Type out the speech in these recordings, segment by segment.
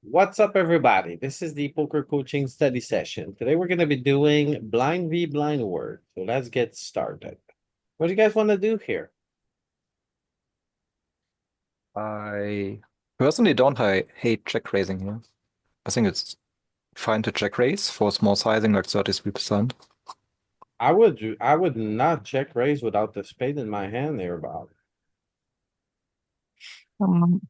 What's up, everybody? This is the poker coaching study session. Today we're going to be doing blind v blind word. So let's get started. What do you guys want to do here? I personally don't hate check raising here. I think it's fine to check raise for small sizing like 33%. I would not check raise without the spade in my hand there, Bob.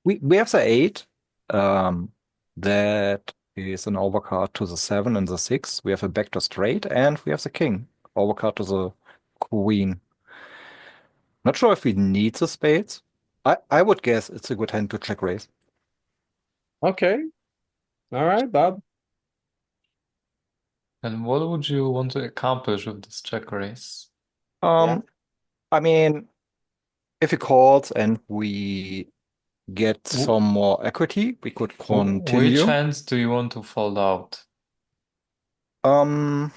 We have the 8. Um, that is an overcard to the 7 and the 6. We have a backdoor straight, and we have the king. Overcard to the queen. Not sure if we need the spades. I would guess it's a good hand to check raise. Okay. All right, Bob. And what would you want to accomplish with this check raise? Yeah. Um, I mean, if he calls and we get W some more equity, we could which continue. hands do you want to fold out? Um,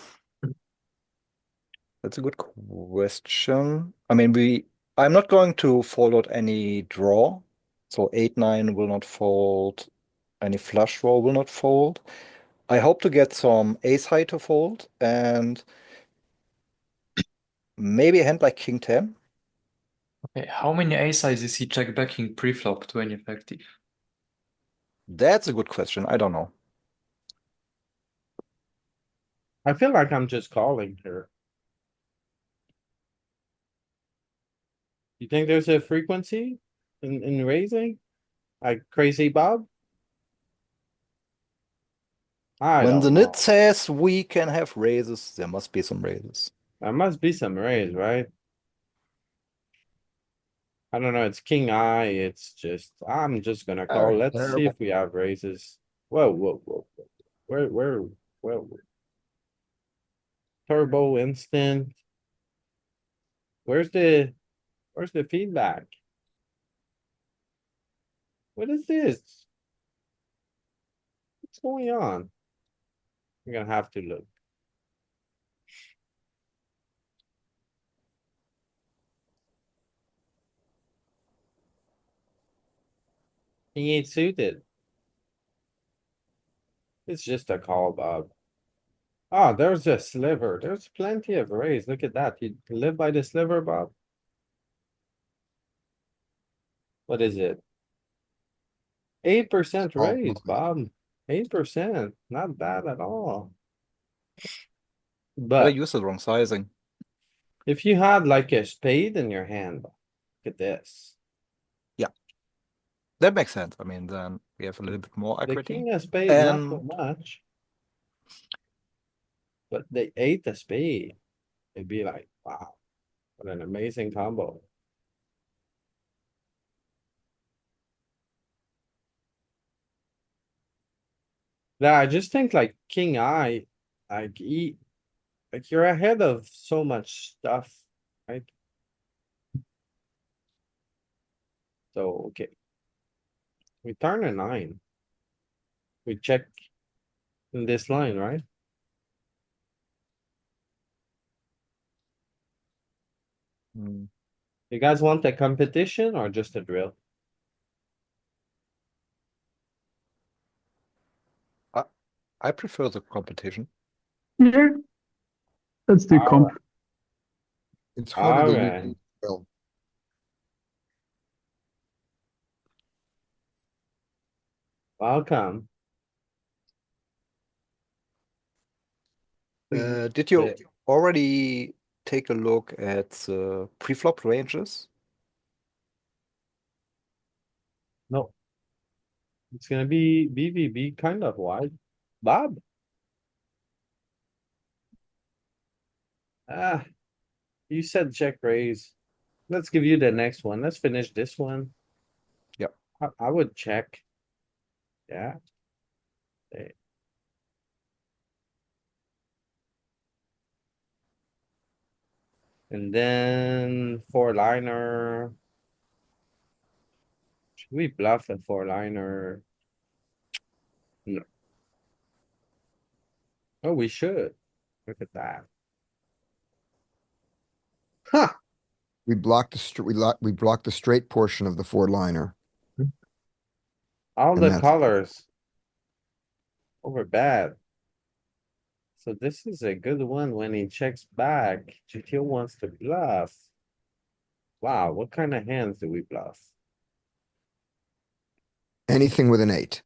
that's a good question. I'm not going to fold out any draw. So 8-9 will not fold. Any flush draw will not fold. I hope to get some ace high to fold and maybe a hand like King 10. Okay, how many ace size is he check backing pre-flop to any effective? Mm. That's a good question. I don't know. I feel like I'm just calling here. You think there's a frequency in raising? Like crazy Bob? I When the don't nit know. says we can have raises, there must be some raises. There must be some raise, right? I don't know, it's king eye, it's just, I'm just gonna call, let's see if Terrible. we have raises. Whoa, whoa, whoa, whoa. Whoa. Turbo instant. Where's the, where's the feedback? What is this? What's going on? You're gonna have to look. He ain't suited. It's just a call, Bob. Ah, there's a sliver. There's plenty of raise. Look at that. You live by the sliver, Bob? What is it? 8% Oh, raise, okay. Bob. 8%, not bad at all. But I But used the wrong sizing. if you had like a spade in your hand, look at this. Yeah, that makes sense. I mean, then we have a little bit more The equity. king of spade, not so And much. But they ate the spade. It'd be like, wow, what an amazing combo. Yeah, I just think like king eye, like like you're ahead of so much stuff, right? So, okay, we turn a 9. We check in this line, right? mm, You guys want a competition or just a drill? I, I prefer the competition. Yeah, let's do comp. Alright, It's harder to lose alright, than well. welcome. Did you The- already take a look at the pre-flop ranges? No, it's gonna be BVB kind of wide. Bob? Ah, you said check raise. Let's give you the next one. Let's finish this one. Yep. I would check. Yeah. eh, And then four liner. Should we bluff a four liner? No. Oh, we should. Look at that. Huh. We blocked the straight portion of the four liner, All and the that's colors. Over bad. So this is a good one when he checks back. GTO wants to bluff. Wow, what kind of hands do we bluff? Anything with an 8.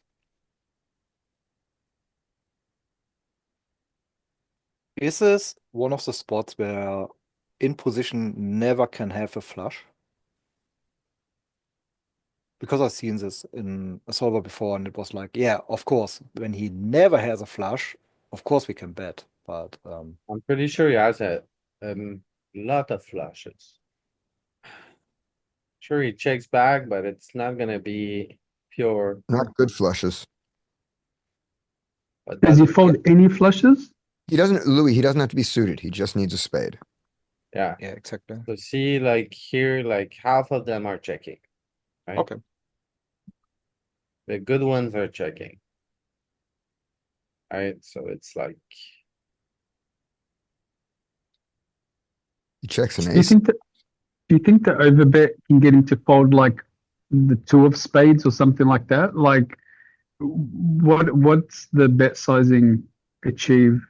Is this one of the spots where in position never can have a flush? Because I've seen this in a solver before, and it was like, yeah, of course, when he never has a flush, of course we can bet. But I'm pretty sure he has a lot of flushes. Sure, he checks back, but it's not gonna be pure. Not good flushes. But Does he that's, fold any flushes? He doesn't, Louis, he doesn't have to be suited. He just needs a spade. yeah. yeah, exactly. So see, like here, like half of them are checking. Right? Okay. The good ones are checking. Alright, so it's like, He checks an Do you ace. think that do you think the overbet can get him to fold like the 2 of spades or something like that? Like what's the bet sizing achieve?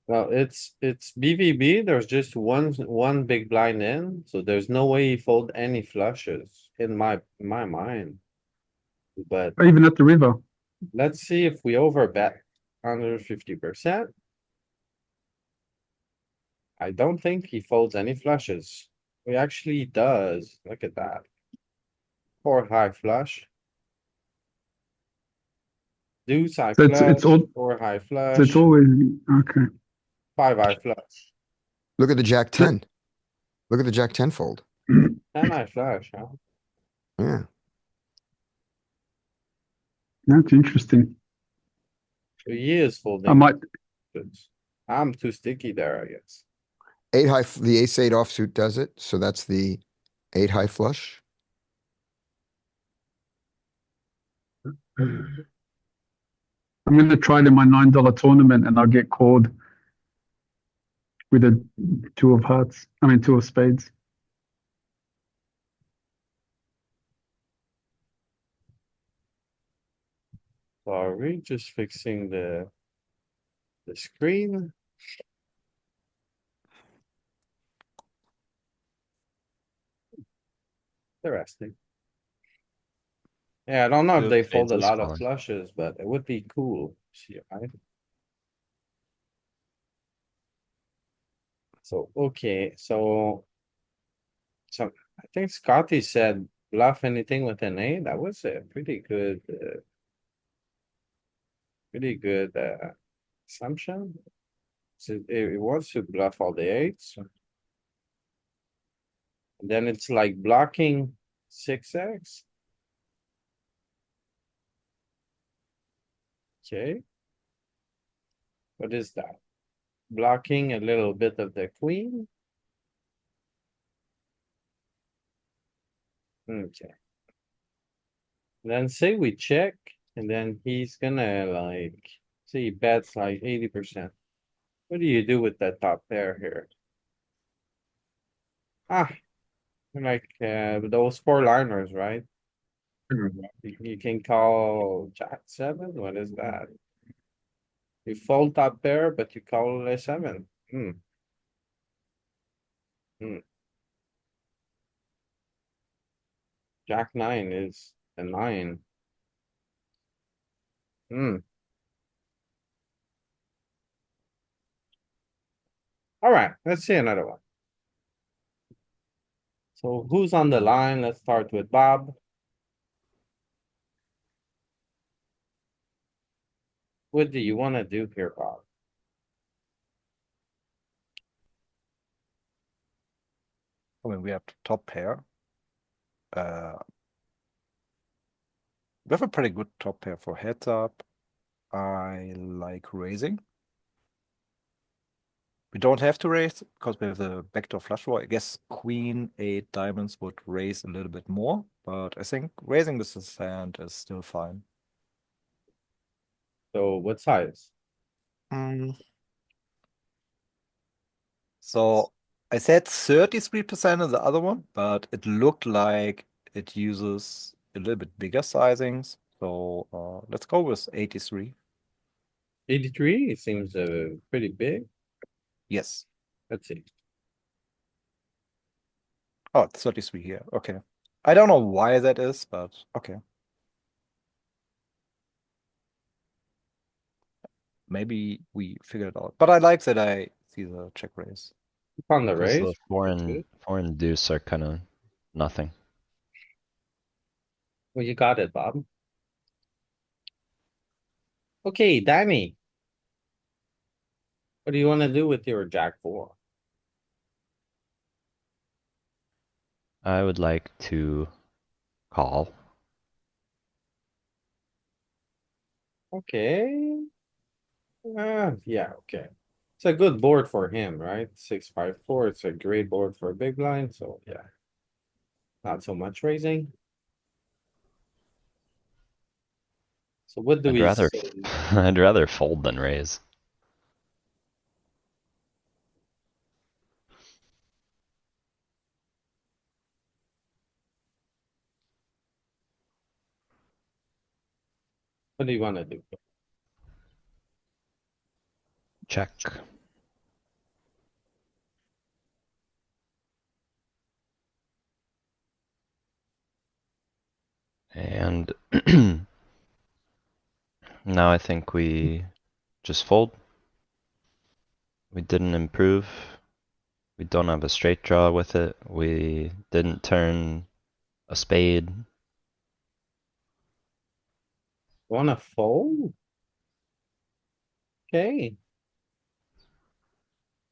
well, it's BVB, there's just one big blind in, so there's no way he fold any flushes in my mind. But Or even at the river? let's see if we overbet under 50%. I don't think he folds any flushes. He actually does. Look at that. 4 high flush. Deuce high So flush, it's all 4 high so flush, it's always okay. 5 high flush, Look at the Jack 10. Look at the Jack 10 fold. 10 high flush, huh? Yeah. That's interesting. So he is I folding. might flushes. I'm too sticky there, I guess. 8 high, the ace 8 offsuit does it. So that's the 8 high flush. I'm gonna try it in my $9 tournament and I'll get called with a 2 of hearts. I mean 2 of spades. So are we just fixing the screen? Interesting. Yeah, I don't know if Still they spades fold a is lot of fine. flushes, but it would be cool. See, right? So, okay, so. So I think Scotty said bluff anything with an 8. That was a pretty good, assumption. So it wants to bluff all the 8s. And then it's like blocking 6x. Okay. What is that? Blocking a little bit of the queen. Okay. Then say we check, and then he's gonna like, say he bets like 80%. What do you do with that top pair here? Ah, like, those 4-liners, right? You can call Jack 7, what is that? You fold top pair, but you call a 7. Hmm. Jack 9 is a 9. Hmm. Alright, let's see another one. So who's on the line? Let's start with Bob. What do you wanna do here, Bob? I mean, we have the top pair. We have a pretty good top pair for heads up. I like raising. We don't have to raise because we have the backdoor flush draw. I guess queen 8 diamonds would raise a little bit more, but I think raising with this hand is still fine. So what size? So I said 33% of the other one, but it looked like it uses a little bit bigger sizings. So let's go with 83. 83 seems pretty big. Yes. Let's see. Oh, it's 33 here. Okay. I don't know why that is, but okay. Maybe we figured it out. But I like that I see the check raise. On the Because the raise. foreign deuce are kind of nothing. Well, you got it, Bob. Okay, Danny. What do you want to do with your jack four? I would like to call. Okay. Yeah, okay. It's a good board for him, right? 6-5-4. It's a great board for a big blind, so yeah. Not so much raising. So what do I'd we rather say? I'd rather fold than raise. What do you want to do? Check. And now I think we just fold. We didn't improve. We don't have a straight draw with it. We didn't turn a spade. Wanna fold? Okay.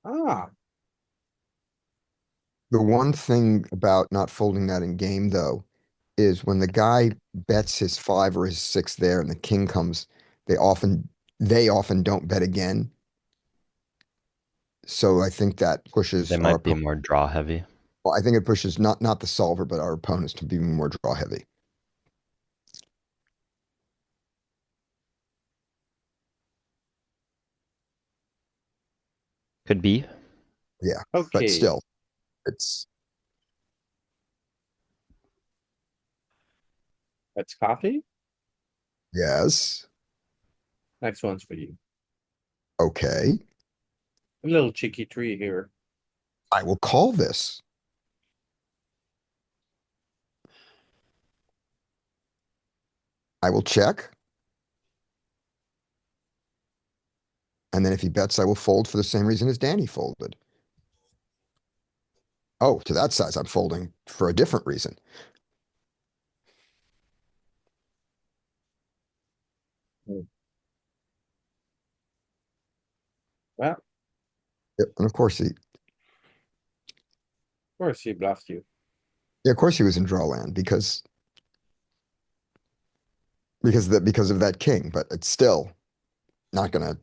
Ah, The one thing about not folding that in game, though, is when the guy bets his 5 or his 6 there and the king comes, they often they often don't bet again. So I think that pushes They our might be opponent. more draw heavy. Well, I think it pushes not the solver, but our opponents to be more draw heavy. Could be. Yeah, but okay. still, it's That's coffee. yes, Next one's for you. okay. A little cheeky tree here. I will call this. I will check. And then if he bets, I will fold for the same reason as Danny folded. Oh, to that size, I'm folding for a different reason. Well, of Yep, and of course course he bluffed you. yeah, of course he was in draw land because of that king, but it's still not gonna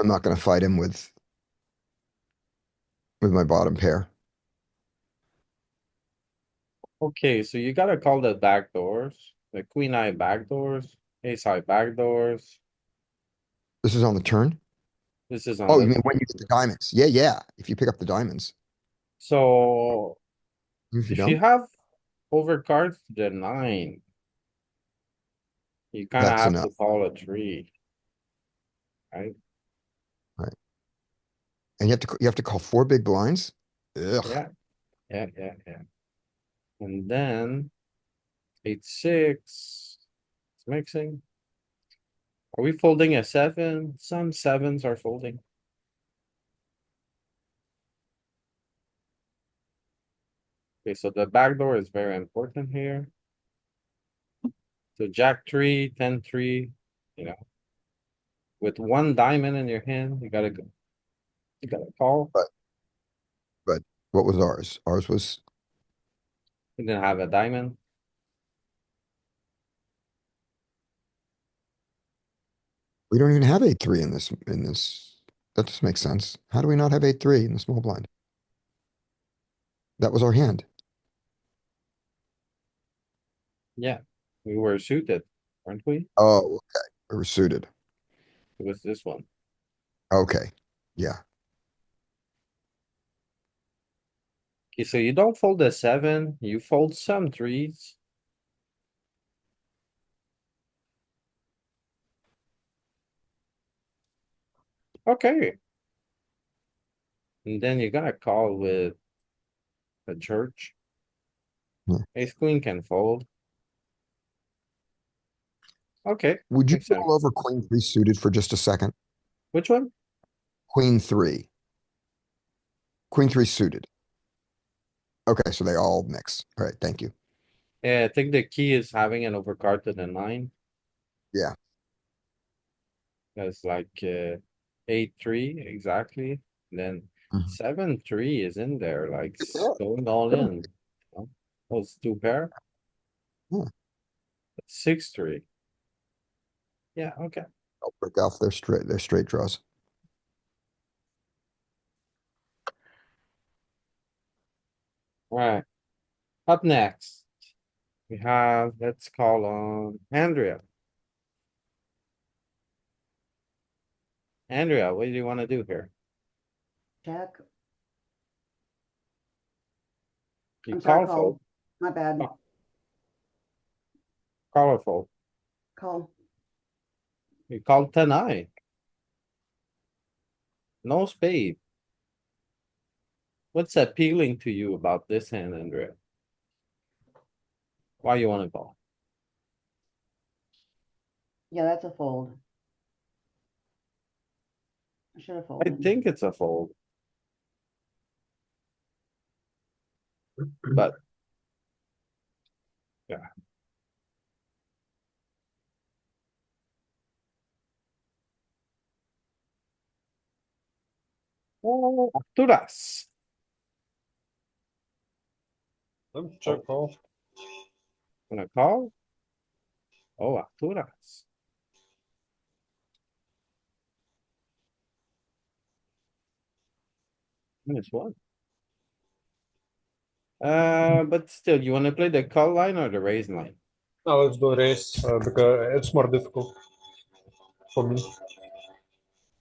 I'm not gonna fight him with my bottom pair. Okay, so you gotta call the back doors, the queen eye back doors, ace high back doors. This is on the turn. This is on Oh, you the mean when you get the diamonds? Yeah, yeah. If you pick up the diamonds. So If you if you don't, have overcards to the 9, you kind of that's have enough. to call a tree, right? Right. And you have to call 4 big blinds. Ugh. Yeah, yeah. And then 8-6. It's mixing. Are we folding a 7? Some 7s are folding. Okay, so the back door is very important here. So Jack 3, 10-3, you know, with one diamond in your hand, you gotta go. You gotta call. But what was ours? Ours was You didn't have a diamond. we don't even have 8-3 in this. That just makes sense. How do we not have 8-3 in the small blind? That was our hand. Yeah, we were suited, weren't we? Oh, okay. We were suited. It was this one. Okay. Yeah. Okay, so you don't fold a 7, you fold some threes. Okay. And then you're gonna call with a church. Yeah. Ace queen can fold. Okay, Would you makes sense. roll over queen three suited for just a second? Which one? Queen three. Queen three suited. Okay, so they all mix. All right, thank you. Yeah, I think the key is having an overcard to the 9. Yeah. That's like 8-3 exactly. Then Mhm. 7-3 is in there, like Yeah. going all in. You know? Those two pair. Yeah. 6-3. Yeah, okay. I'll break off their straight draws. All right. Up next, we have, let's call on Andrea. Andrea, what do you want to do here? Check. You I'm sorry, call call. fold, My bad. Oh. call or fold. Call. You call 10-9. No spade. What's appealing to you about this hand, Andrea? Why you wanna call? Yeah, that's a fold. I should have I folded. think it's a fold. But. Yeah. Oh, Arturas. Check call. Gonna call? Oh, Arturas. -1. But still, you wanna play the call line or the raise line? Now let's do race because it's more difficult for me.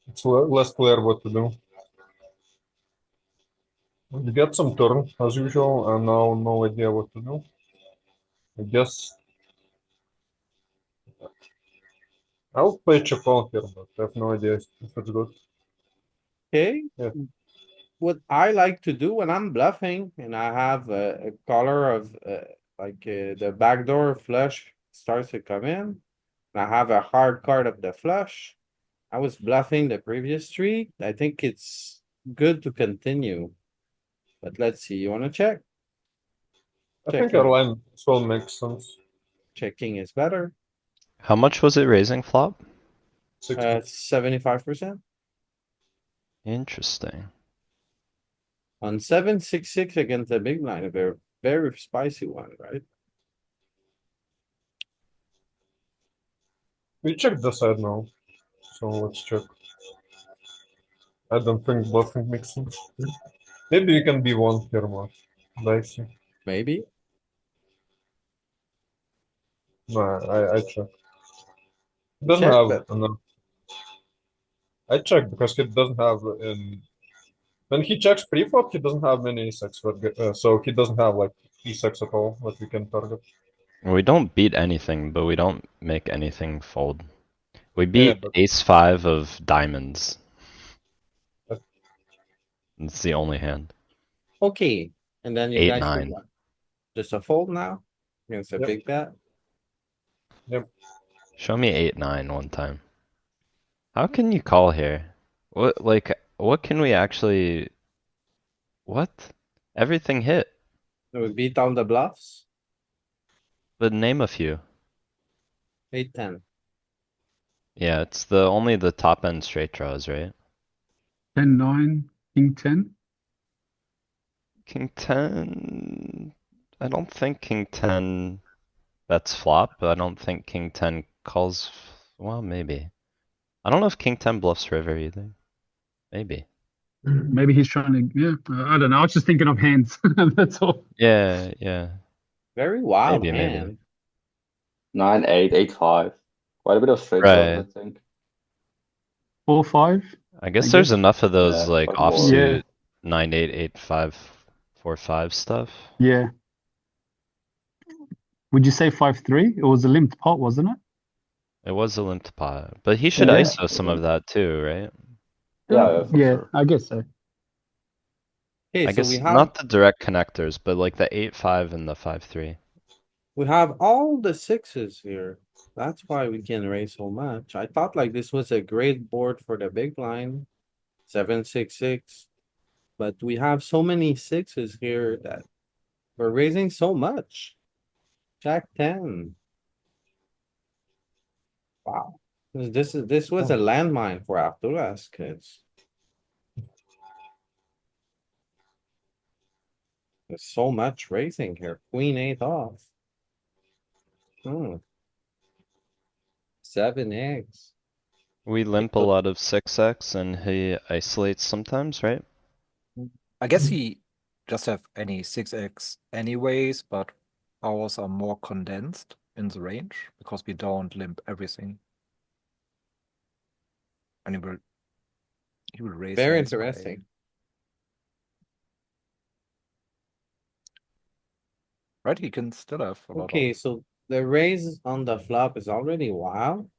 It's less clear what to do. You get some turn as usual, and now no idea what to do. I guess I'll play check call here, but I have no idea if it's good. Okay. Yeah. What I like to do when I'm bluffing and I have a color of the backdoor flush starts to come in. And I have a hard card of the flush. I was bluffing the previous three. I think it's good to continue. But let's see, you wanna check? I think Checking. our line as well makes sense. Checking is better. How much was it raising flop? 60. 75%. Interesting. On 7-6-6 against the big line, a very, very spicy one, right? We check the side now, so let's check. I don't think bluffing makes sense. Maybe you can be one here more. Dicey. Maybe. No, I check. He doesn't Check, have but enough. I check because he doesn't have when he checks pre-flop, he doesn't have many ace-x, so he doesn't have like ace-x at all that we can target. We don't beat anything, but we don't make anything fold. We Yeah, beat but ace-5 of diamonds. But- It's the only hand. okay. And then you Eight, guys do nine. what? Just a fold now? Against a Yep. big bet? Show me 8-9 one time. How can you call here? What can we actually... What? Everything hit, So we beat down the bluffs? but name a few. 8-10. Yeah, it's only the top end straight draws, right? 10-9, king 10. King 10... I don't think King 10 bets flop, but I don't think King 10 calls... Well, maybe. I don't know if King 10 bluffs river either. Maybe. Maybe he's trying to, yeah, I don't know. I was just thinking of hands. That's all. Yeah, yeah. Very wild Maybe. hand. 9-8, 8-5. Quite a bit of straight draws, I Right. think. 4-5. I guess I there's guess. enough of those Yeah, like but more. offsuit 9-8, 8-5, 4-5 stuff. Yeah. Would you say 5-3? It was a limped pot, wasn't it? It was a limped pot, but he should Yeah. ISO some of that too, right? Yeah, for Yeah, sure. I guess so. Okay, I so we guess have not the direct connectors, but like the 8-5 and the 5-3. all the sixes here. That's why we can raise so much. I thought like this was a great board for the big blind. 7-6-6. But we have so many sixes here that we're raising so much. Jack 10. Wow. This was a landmine for Arturas, kids. There's so much raising here. Queen 8 off. Hmm. 7 eggs. We limp a put- lot of 6x and he isolates sometimes, right? I guess he just have any 6x anyways, but ours are more condensed in the range because we don't limp everything. And he will raise Very hands by interesting. right? He can still have a lot Okay, of. so the raise on the flop is already wild.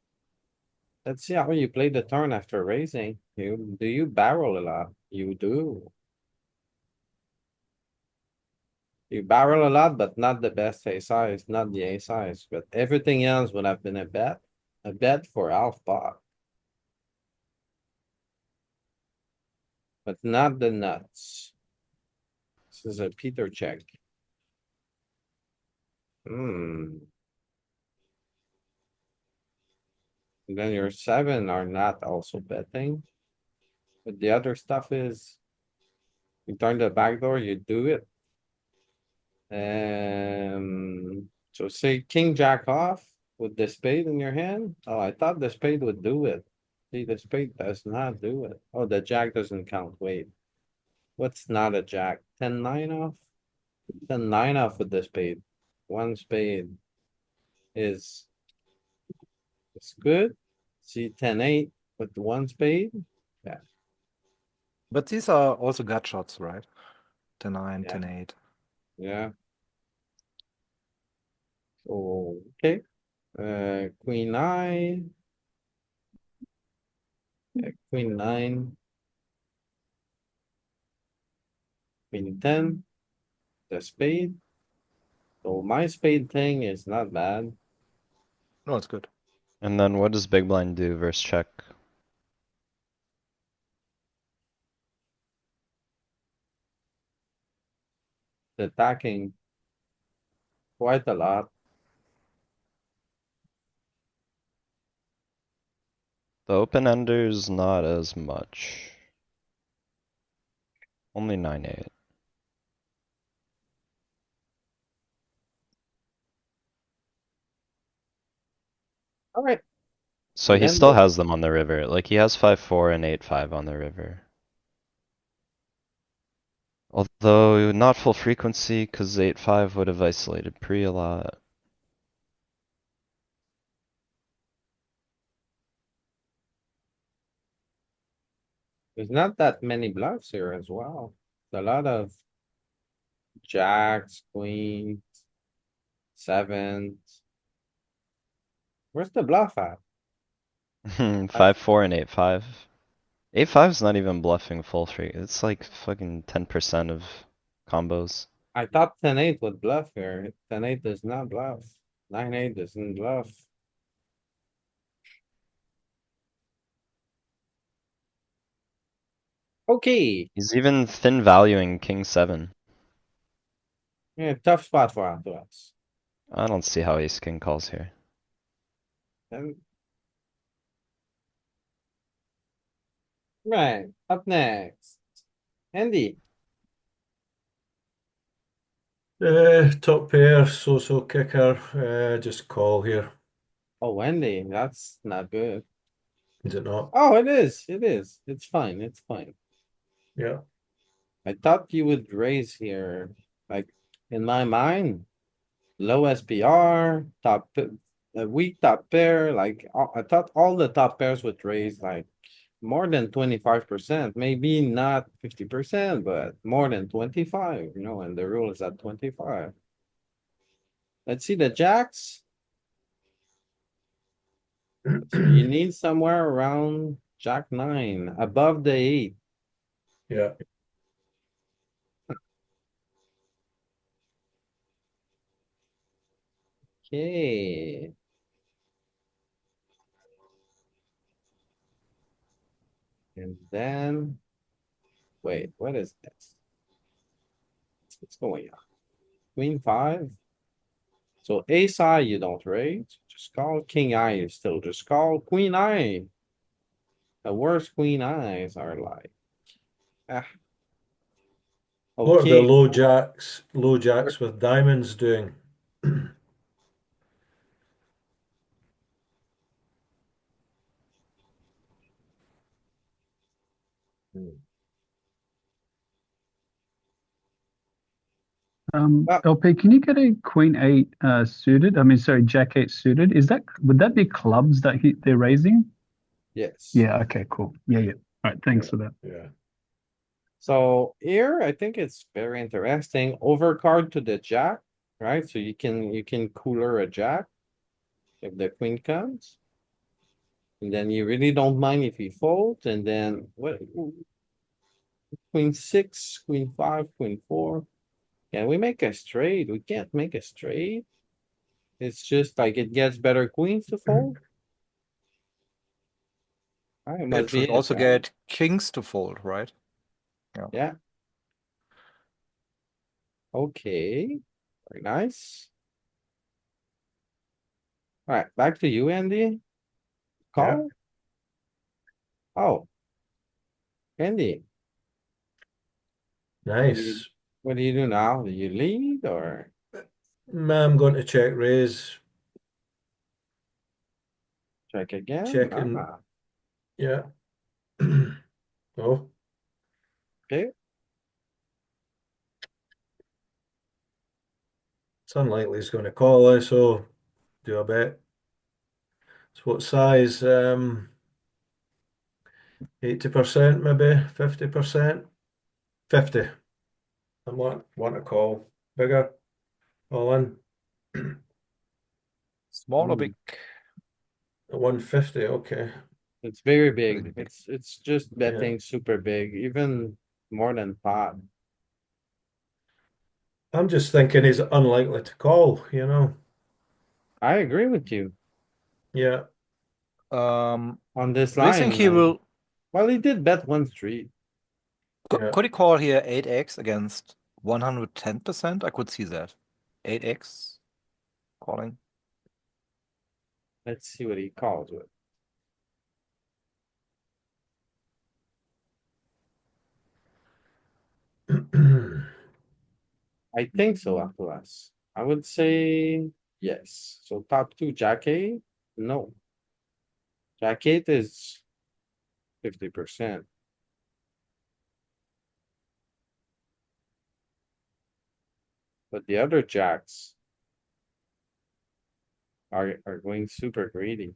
Let's see how you play the turn after raising. Do you barrel a lot? You do. You barrel a lot, but not the best ace size, not the ace size, but everything else would have been a bet. A bet for half pot. But not the nuts. This is a Peter check. Hmm. Then your 7 are not also betting. But the other stuff is. You turn the back door, you do it. So say king jack off with the spade in your hand. Oh, I thought the spade would do it. See, the spade does not do it. Oh, the jack doesn't count. Wait. What's not a jack? 10-9 off? 10-9 off with the spade. One spade is it's good. See 10-8 with the one spade. Yeah, But these are also gut shots, right? 10-9, Yeah. 10-8. yeah. So okay. Queen 9. Queen 9. Queen 10. The spade. So my spade thing is not bad. No, it's good. And then what does big blind do versus check? The attacking quite a lot. The open ender's not as much. Only 9-8. Alright, So he then still has them on the river. Like he has 5-4 and 8-5 on the river. Although not full frequency, cause 8-5 would have isolated pre a lot. there's not that many bluffs here as well. A lot of jacks, queens, sevens. Where's the bluff at? 5-4 and 8-5. 8-5 is not even bluffing full free. It's like fucking 10% of combos. I thought 10-8 would bluff here. 10-8 does not bluff. 9-8 doesn't bluff. Okay, He's even thin valuing king 7. yeah, tough spot for Arturas. I don't see how ace king calls here. And right, up next. Andy, Top pair, so kicker, just call here. oh, Andy, that's not good. Is it not? Oh, it is, it is. It's fine, it's fine. Yeah. I thought you would raise here, like, in my mind. Low SPR, a weak top pair, like, I thought all the top pairs would raise like. More than 25%, maybe not 50%, but more than 25, and the rule is at 25. Let's see the jacks. So you need somewhere around Jack nine, above the 8. Yeah. Okay. And then, wait, what is this? What's going on? Queen 5. So ace high, you don't raise. Just call. King eye, you still just call. Queen eye. The worst queen eyes are like. Ah. What are the Okay. low jacks with diamonds doing? LP, can you get a queen eight suited? I mean, sorry, jack eight suited. Would that be clubs that they're raising? Yes. Yeah. Okay. Cool. Yeah. Yeah. All right. Thanks for that. Yeah. So here, I think it's very interesting. Overcard to the jack, right? So you can cooler a jack if the queen comes. And then you really don't mind if he folds, and then what? Queen 6, queen 5, queen 4. Can we make a straight? We can't make a straight. It's just like it gets better queens to fold. It must It be should it, also right? get kings to fold, right? Yeah. Okay. Very nice. All right, back to you, Andy. Call. Oh, Andy, Nice. what do you do now? Do you lead or I'm going to check raise. check again? Checking. Ah, Yeah. Oh, okay. it's unlikely he's going to call us, so do a bet. So what size? 80% maybe, 50%? 50. I want to call. Bigger. All in. Small or Hmm. big? 150, okay. It's very Pretty big. big. It's just betting super big, even more than pot. I'm just thinking he's unlikely to call, you know? I agree with you Yeah. on this Do you think line. he will? Well, he did bet one street. Yeah. Could he call here 8x against 110%? I could see that. 8x calling. Let's see what he calls with. I think so, after us. I would say yes. So top two, Jack eight? No. Jack eight is 50%. But the other jacks are going super greedy.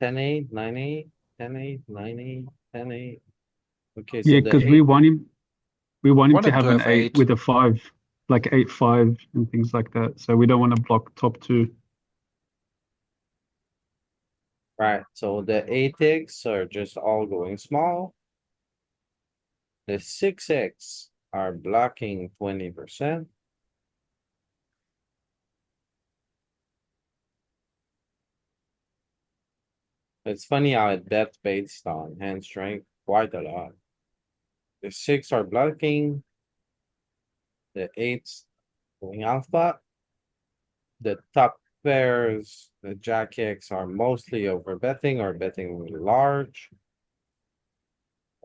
10-8, 9-8, 10-8, 9-8, 10-8. Okay, so Yeah, the because we eight, want him. We want him Want to him to have an have eight 8. with a 5, like 8-5 and things like that. So we don't want to block top two. right? So the 8x are just all going small. The 6x are blocking 20%. It's funny how it bets based on hand strength quite a lot. The 6 are blocking. The 8's going alpha. The top pairs, the Jack X are mostly over betting or betting large.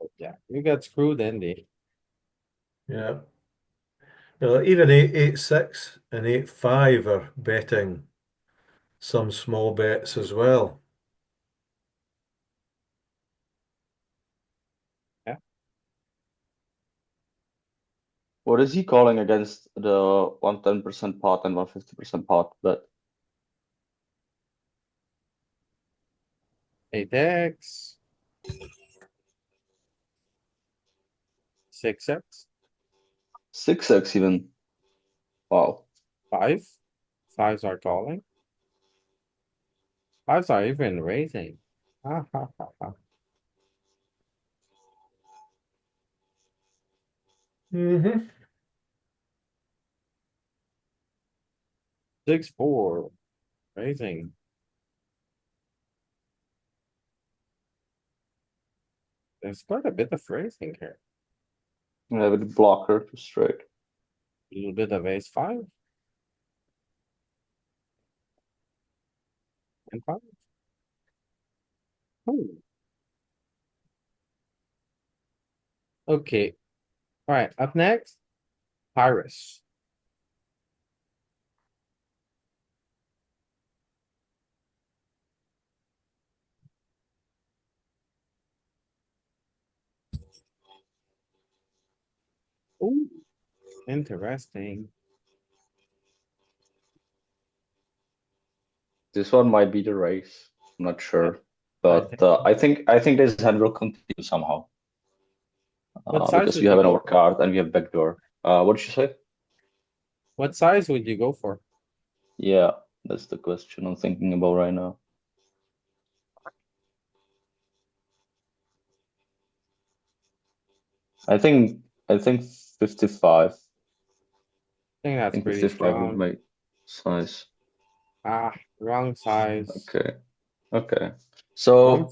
Oh, yeah, you got screwed, Andy. Yeah. No, even 8-6 and 8-5 are betting some small bets as well. What is he calling against the 110% pot and 150% pot? But 8x. 6x. 6x even. Wow. 5. 5s are calling. Fives are even raising. Ha, ha, ha, ha. Mm-hmm. 6-4, raising. There's quite a bit of raising here. Yeah, with the blocker to straight. A little bit of ace-5. And 5. Ooh. Okay. Alright, up next. Pyrus. Ooh, interesting. This one might be the race. I'm not sure, I but I think this hand will continue somehow. What size Because would we have you an go for? overcard and we have backdoor. What did you say? What size would you go for? Yeah, that's the question I'm thinking about right now. I think 55. I think I that's think pretty 55 would strong. make size. Ah, wrong size. Okay. Okay. So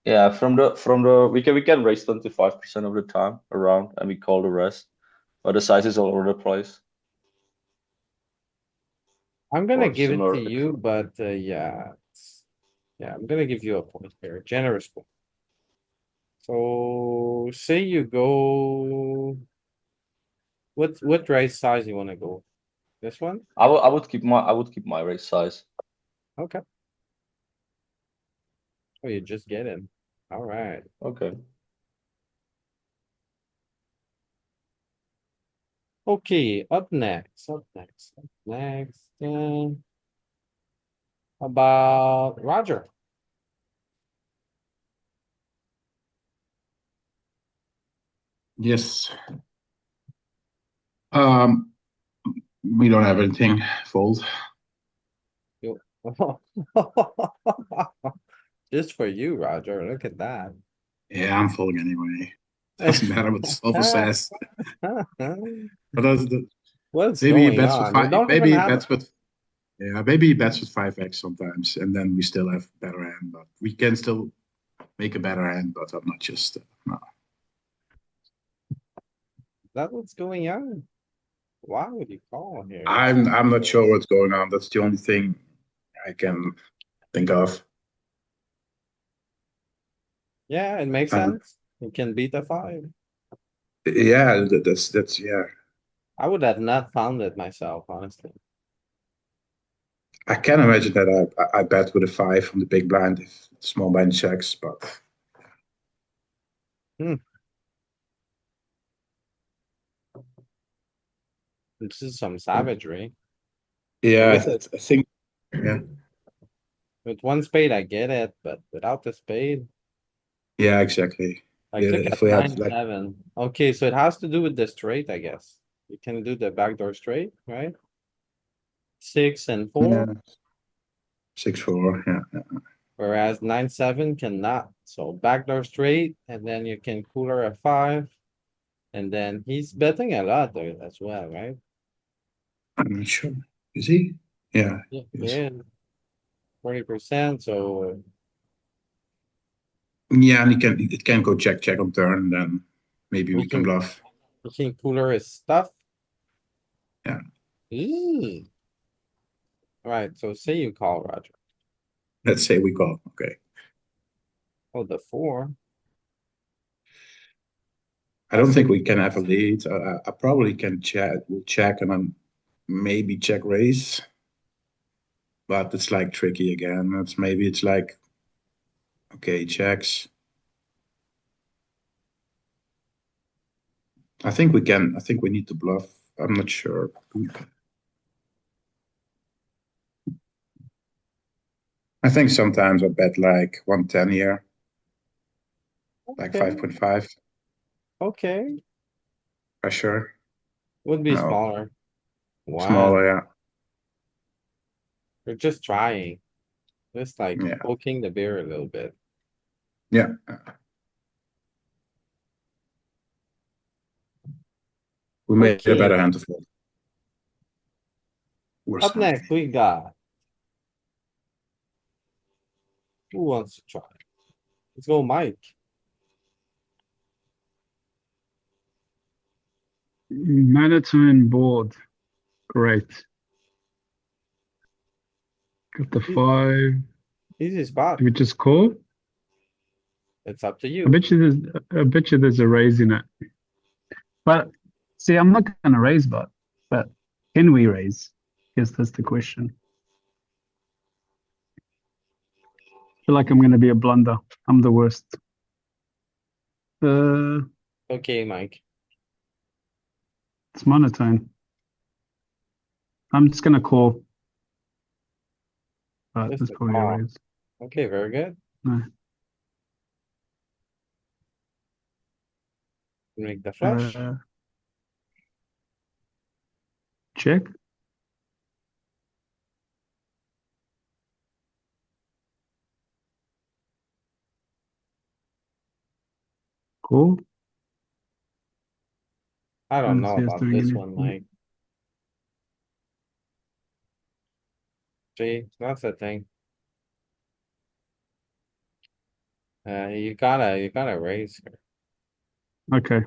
yeah, from the we can raise 25% of the time around and we call the rest. But the size is all over the place. I'm gonna Or give it to similar. you, but yeah. Yeah, I'm gonna give you a point here, generous point. So say you go. What raise size you wanna go? This one? I would keep my raise size. Okay. Oh, you just get in. Alright. Okay. Okay, up next. About Roger. Yes. We don't have anything fold. You- Just for you, Roger. Look at that. Yeah, I'm folding anyway. Doesn't matter what the solver says. But What's maybe he going bets with on? You five. don't even Maybe he have. bets with. Yeah, maybe he bets with 5x sometimes, and then we still have better hand. But we can still make a better hand. But I'm not just. No. That what's going on? Why would you call here? I'm not sure what's going on. That's the only thing I can think of. Yeah, it makes Um, sense. You can beat a 5. yeah, that's yeah. I would have not found it myself, honestly. I can imagine that I bet with a 5 from the big blind if small blind checks, but This is some savagery. yeah, With it, I think yeah. with one spade, I get it, but without the spade, Yeah, exactly. like Yeah, look if at we had 9, like 7. Okay, so it has to do with the straight, I guess. You can do the backdoor straight, right? 6 and 4, yeah, 6-4, yeah. whereas 9, 7 cannot. So backdoor straight, and then you can cooler a 5. And then he's betting a lot there as well, right? I'm not sure. Is he? Yeah, Yeah, yes. yeah, 40%, so Yeah, and it can go check on turn, then maybe we can bluff. he can cooler his stuff. Yeah. Eee. Alright, so say you call Roger. Let's say we call. Okay. Oh, the 4. I don't think we can have a lead. I probably can check and then maybe check raise. But it's like tricky again. It's like okay, checks. I think we can. I think we need to bluff. I'm not sure. I think sometimes I bet like 110 here, like Okay, 5.5 okay, pressure. would be No, smaller. Wow, smaller, yeah. you're just trying. Just like Yeah. poking the bear a little bit. Yeah. We made a better Okay. hand to fold. Worse Up hand. next, we got. Who wants to try? Let's go, Mike. Monotone board. Great. Got the 5. Easy spot. Do we just call? It's up to I you. bet you there's a raise in it. But see, I'm not gonna raise, but can we raise? Guess that's the question. I feel like I'm gonna be a blunder. I'm the worst. Okay, Mike. It's monotone. I'm just gonna call. But Just that's a probably a call. raise. Okay, very good. No. Make the flush. Check. Call. I don't Don't know see us about doing this anything. one, Mike. See, that's the thing. You gotta raise here. Okay.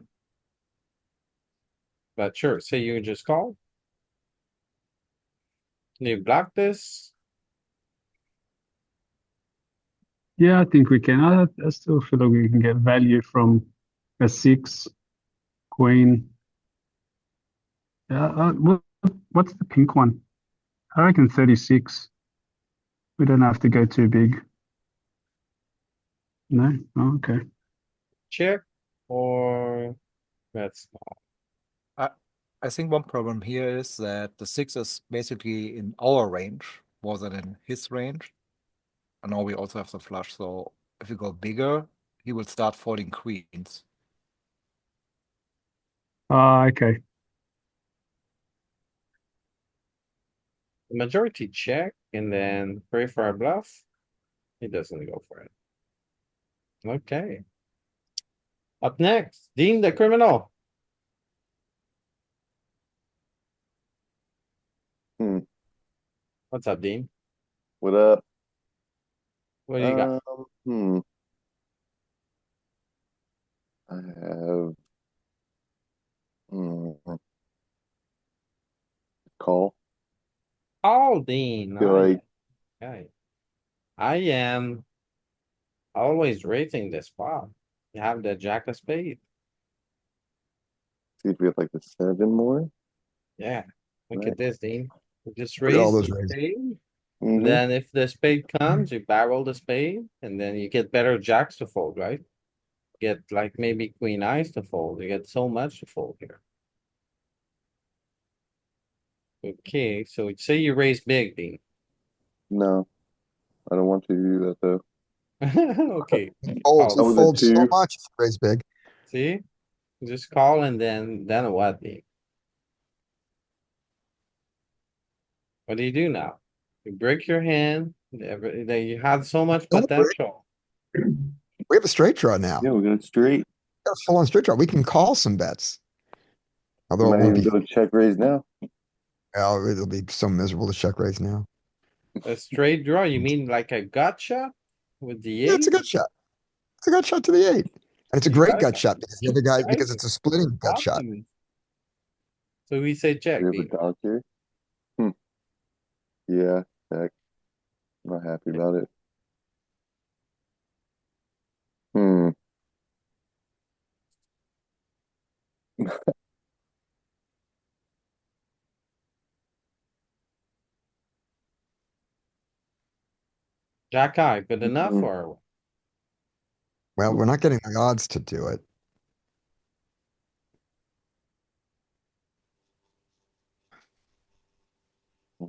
But sure, say you just call. You block this. Yeah, I think we can. I still feel like we can get value from a 6, queen. What's the pink one? I reckon 36. We don't have to go too big. No? Oh, okay. Check or that's I think one problem here is that the 6 is basically in our range more than in his range. And now we also have the flush, so if we go bigger, he will start folding queens. Okay. the majority check and then pray for a bluff. He doesn't go for it. Okay. Up next, Dean the criminal. Hmm. What's up, Dean? What up? What do you got? I have call. Oh, Dean. Feel like Okay. I am always raising this spot. You have the jack of spade. see if we have like the 7 more. Yeah. Look Right. at this, Dean. You just Look at all raise those the raises. spade. Mhm. Then if the spade comes, you barrel the spade and then you get better jacks to fold, right? Get like maybe queen eyes to fold. You get so much to fold here. Okay, so say you raise big, Dean. No, I don't want to do that though. Okay. Folds, Call. you was a fold so 2. much if you raise big. See? Just call and then what, Dean? What do you do now? You break your hand. You had so much Don't break. potential. We have a straight draw now. Yeah, we're going straight. Got a full on straight draw. We can call some bets. We Although it might won't even be, go check raise now. well, it'll be so miserable to check raise now. A straight draw, you mean like a gut shot with the Yeah, it's a eight? gut shot. It's a gut shot to the 8. And it's a You great guys gut shot because the other guy, guys because it's a splitting gut shot. awesome. So we say check, We have a Dean. donk here. Yeah, check. I'm not happy about it. Jack high, good enough or? Well, we're not getting the odds to do it.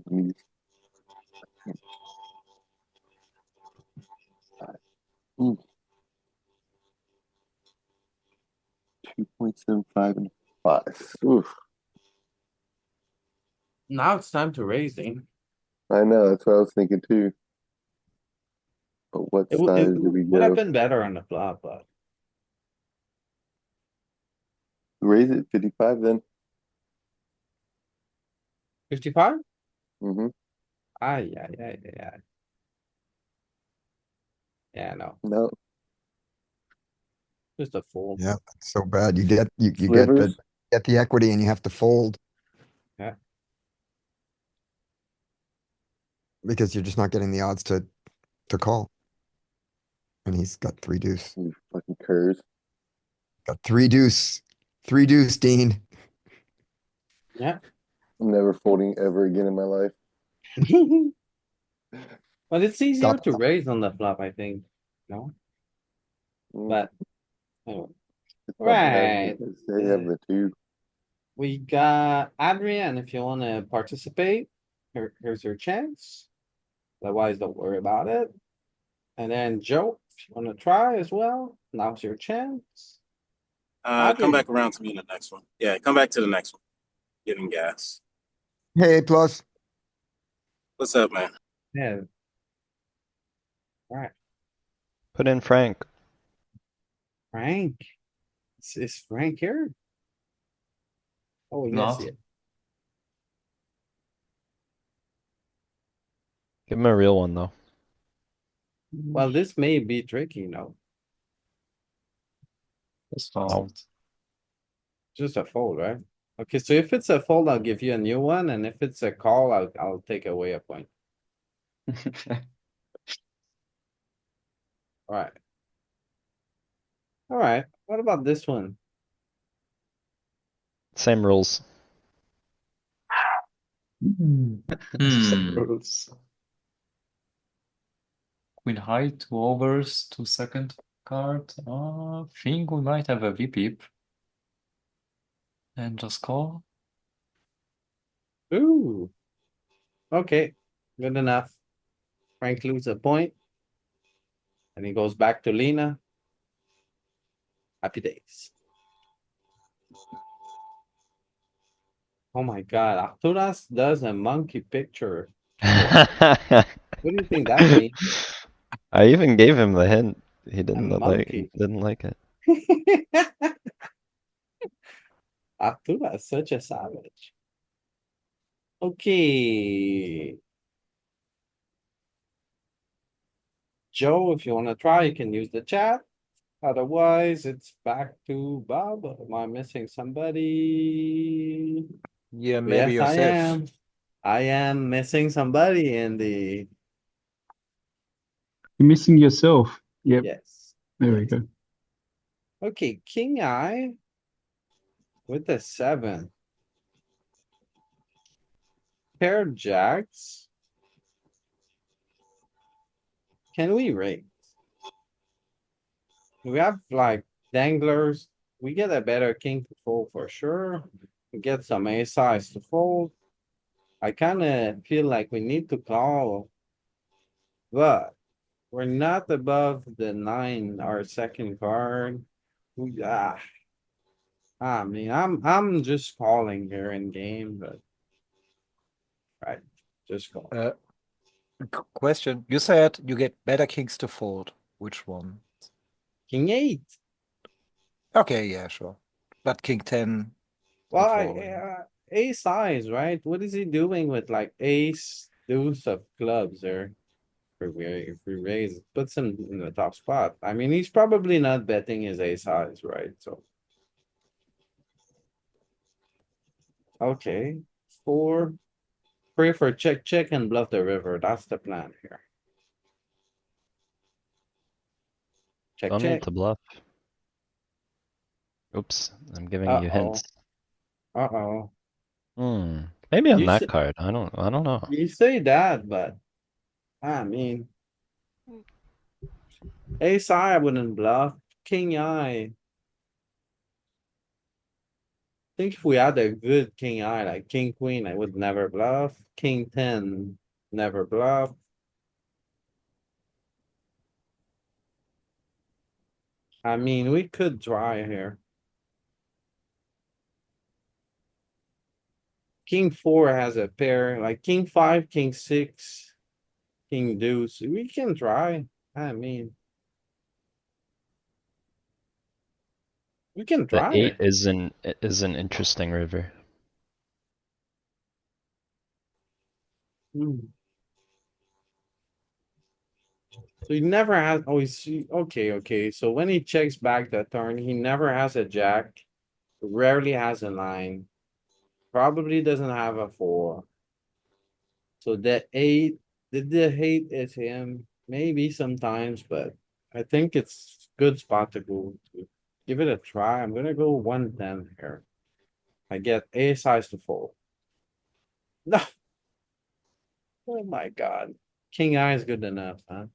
Me. 2.75 and 5. Oof. Now it's time to raise, Dean. I know, that's what I was thinking too. But what It size do we would have go? been better on the flop, but Raise it 55 then. 55? Mm-hmm. Yeah. Yeah, no, No. just a fold. Yeah, that's so bad. You Slivers. get the equity and you have to fold. Yeah. Because you're just not getting the odds to call. And he's got three deuce. You fucking curves. Got three deuce. Three deuce, Dean. Yeah. I'm never folding ever again in my life. But it's easier Stop. to raise on the flop, I think. No, Mm, but anyway. it's not bad Right. because they have the two. We got Adrian, if you wanna participate, here's your chance. Otherwise, don't worry about it. And then Joe, if you wanna try as well, now's your chance. Come Adrian, back around to me in the next one. Yeah, come back to the next one. Getting gas. Hey, plus. What's up, man? yeah. Alright, Put in Frank. Frank. Is Frank here? Oh, we Not. see it. Give him a real one though. Well, this may be tricky, no? Just fold. Just a fold, right? Okay, so if it's a fold, I'll give you a new one, and if it's a call, I'll take away a point. Alright. Alright, what about this one? Same rules. Hmm. Rules. Queen high, two overs, 2 second card. Think we might have a VPip. And just call. Ooh. Okay, good enough. Frank loses a point. And he goes back to Lena. Happy days. Oh my god, Arturas does a monkey picture. I What do you think that means? even gave him the hint. He A didn't monkey. like it. Arturas, such a savage. Okay. Joe, if you wanna try, you can use the chat. Otherwise, it's back to Bob. Am I missing somebody? Yeah, maybe Yes, I yourself. am. I am missing somebody in the, You're missing yourself. Yep. yes. There we yes. go. Okay, king eye. With the 7. Pair jacks. Can we raise? We have like danglers. We get a better king to fold for sure. We get some ace size to fold. I kinda feel like we need to call. But we're not above the 9, our second card. We, I mean, I'm just calling here in game, but. Right, just call. Question. You said you get better kings to fold. Which one? King 8. Okay, yeah, sure. But king 10. Well, not folding. ace size, right? What is he doing with like ace deuce of clubs there? If we raise, it puts him in the top spot. I mean, he's probably not betting his ace size, right? So. Okay, 4. Pray for check and bluff the river. That's the plan here. Check, Don't need check. to bluff. Oops, I'm giving you Uh-oh. hints. Uh-oh. Maybe on You that should- card. I don't know. You say that, but. I mean. Ace high, I wouldn't bluff. King eye. Think if we had a good king eye, like king queen, I would never bluff. King 10, never bluff. I mean, we could try here. King 4 has a pair, like king 5, king 6, king deuce. We can try. I mean. We can The try 8 it. is an interesting river. Hmm. So he never has, oh, okay. So when he checks back the turn, he never has a jack, rarely has a nine, probably doesn't have a four. So the eight, did the eight is him? Maybe sometimes, but I think it's good spot to go to. Give it a try. I'm gonna go 110 here. I get a size to fold. No, oh my god. King eye is good enough, huh?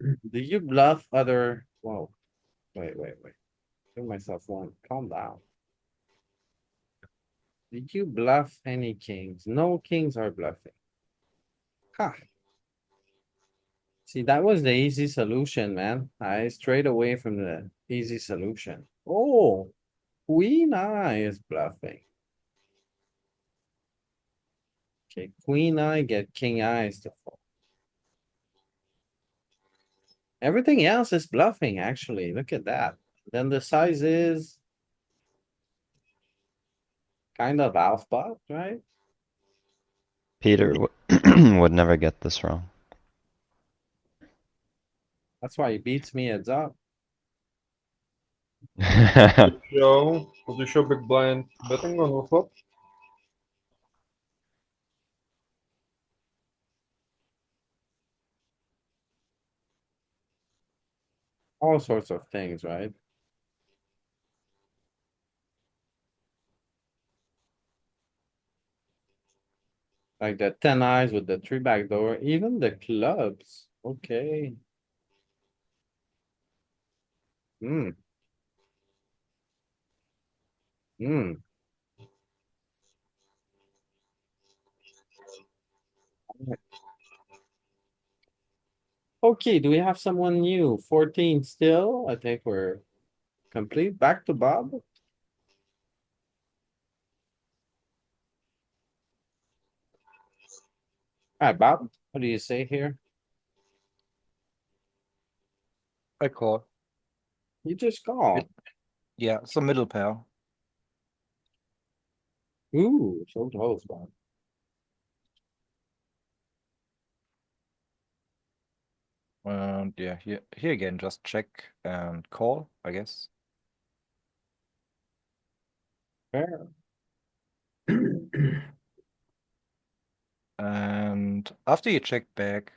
Do you bluff other? Whoa, wait. Give myself one. Calm down. Did you bluff any kings? No kings are bluffing. Ha. See, that was the easy solution, man. I strayed away from the easy solution. Oh, queen eye is bluffing. Okay, queen eye get king eyes to fall. Everything else is bluffing, actually. Look at that. Then the size is kind of half pot, right? Peter would never get this wrong. That's why he beats me heads up. Would you show big blind betting on the flop? All sorts of things, right? Like the 10 eyes with the three back door, even the clubs. Okay. Hmm. Hmm. Okay, do we have someone new? 14 still? I think we're complete. Back to Bob. Alright, Bob, what do you say here? I call. You just call. Yeah, it's a middle pair. Ooh, so close, Bob. And yeah, here again, just check and call, I guess. Fair. And after you check back,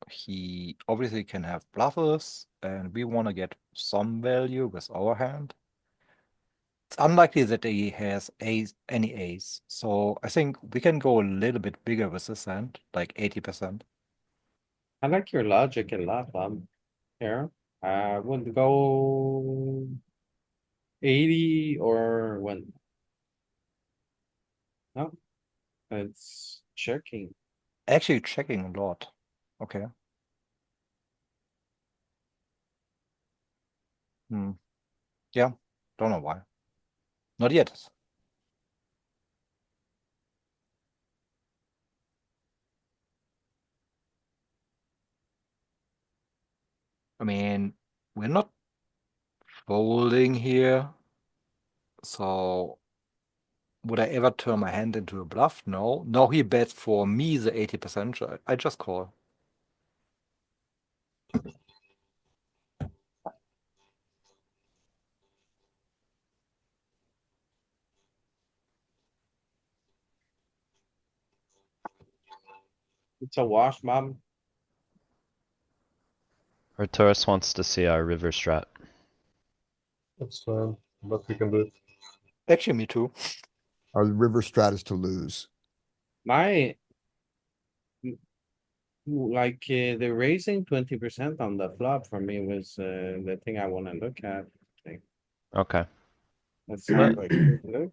he obviously can have bluffers, and we want to get some value with our hand. It's unlikely that he has any ace, so I think we can go a little bit bigger with this hand, like 80%. I like your logic a lot, Bob. Here, I would go 80 or when. No, it's checking. Actually checking a lot. Okay. Hmm. Yeah, don't know why. Not yet. I mean, we're not folding here, so would I ever turn my hand into a bluff? No. No, he bets for me the 80%. I just call. It's a wash, Bob. Arturus wants to see our river strat. That's fine, but we can do it. Actually, me too. Our river strat is to lose. My. Like the raising 20% on the flop for me was the thing I wanna look at. Okay, Okay, let's have a quick look.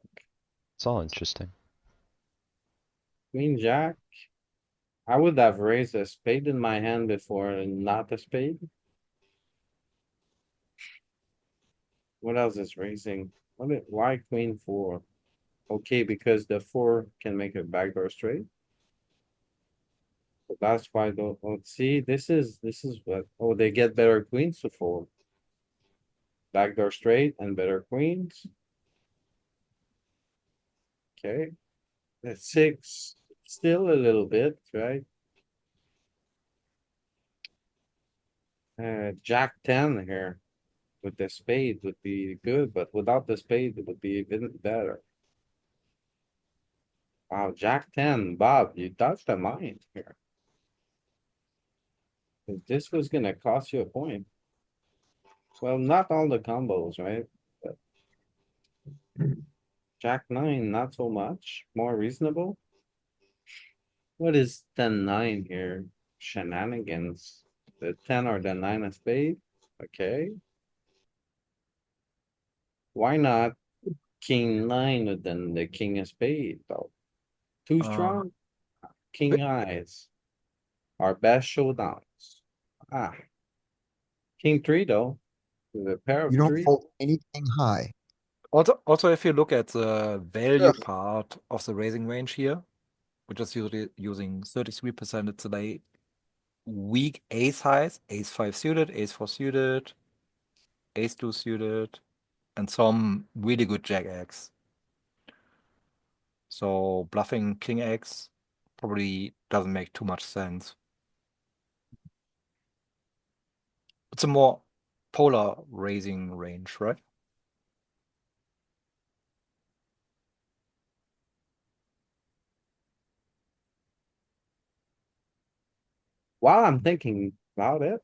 it's all interesting. Queen jack. I would have raised a spade in my hand before and not a spade. What else is raising? Why queen four? Okay, because the four can make a backdoor straight. But that's why don't see, this is what, oh, they get better queens to fold. Backdoor straight and better queens. Okay. That's six, still a little bit, right? Jack ten here with the spade would be good, but without the spade, it would be even better. Wow, Jack ten, Bob, you touched the mind here. If this was gonna cost you a point. Well, not all the combos, right? But Jack nine, not so much, more reasonable. What is 10-9 here? Shenanigans. The 10 or the 9 of spade? Okay. Why not king 9 than the king of spade though? Too strong? King eyes. Our best showdowns. Ah. King 3 though. With a pair of You don't 3. fold anything high. Also, if you look at the value Ugh. part of the raising range here, we're just usually using 33% of today. Weak ace highs, ace 5 suited, ace 4 suited, ace 2 suited, and some really good jack X. So bluffing king X probably doesn't make too much sense. It's a more polar raising range, right? While I'm thinking about it,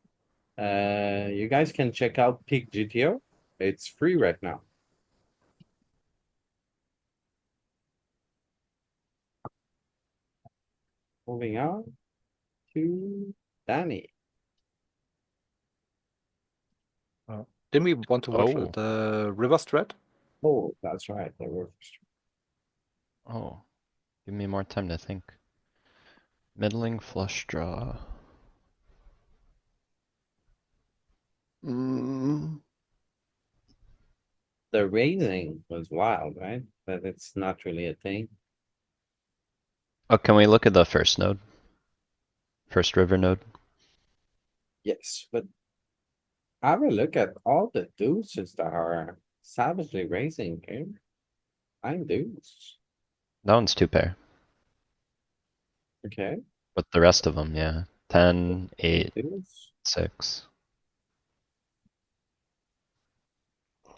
you guys can check out Peak GTO. It's free right now. Moving on to Danny. Didn't we want to watch Oh. the river strat? Oh, that's right. They were Oh. Give me more time to think. Middling flush draw. Mm. the raising was wild, right? But it's not really a thing. Oh, can we look at the first node? First river node? Yes, but have a look at all the deuces that are savagely raising here. I'm deuce. That one's two pair. Okay, But the rest of them, yeah. 10, 8, deuce, 6.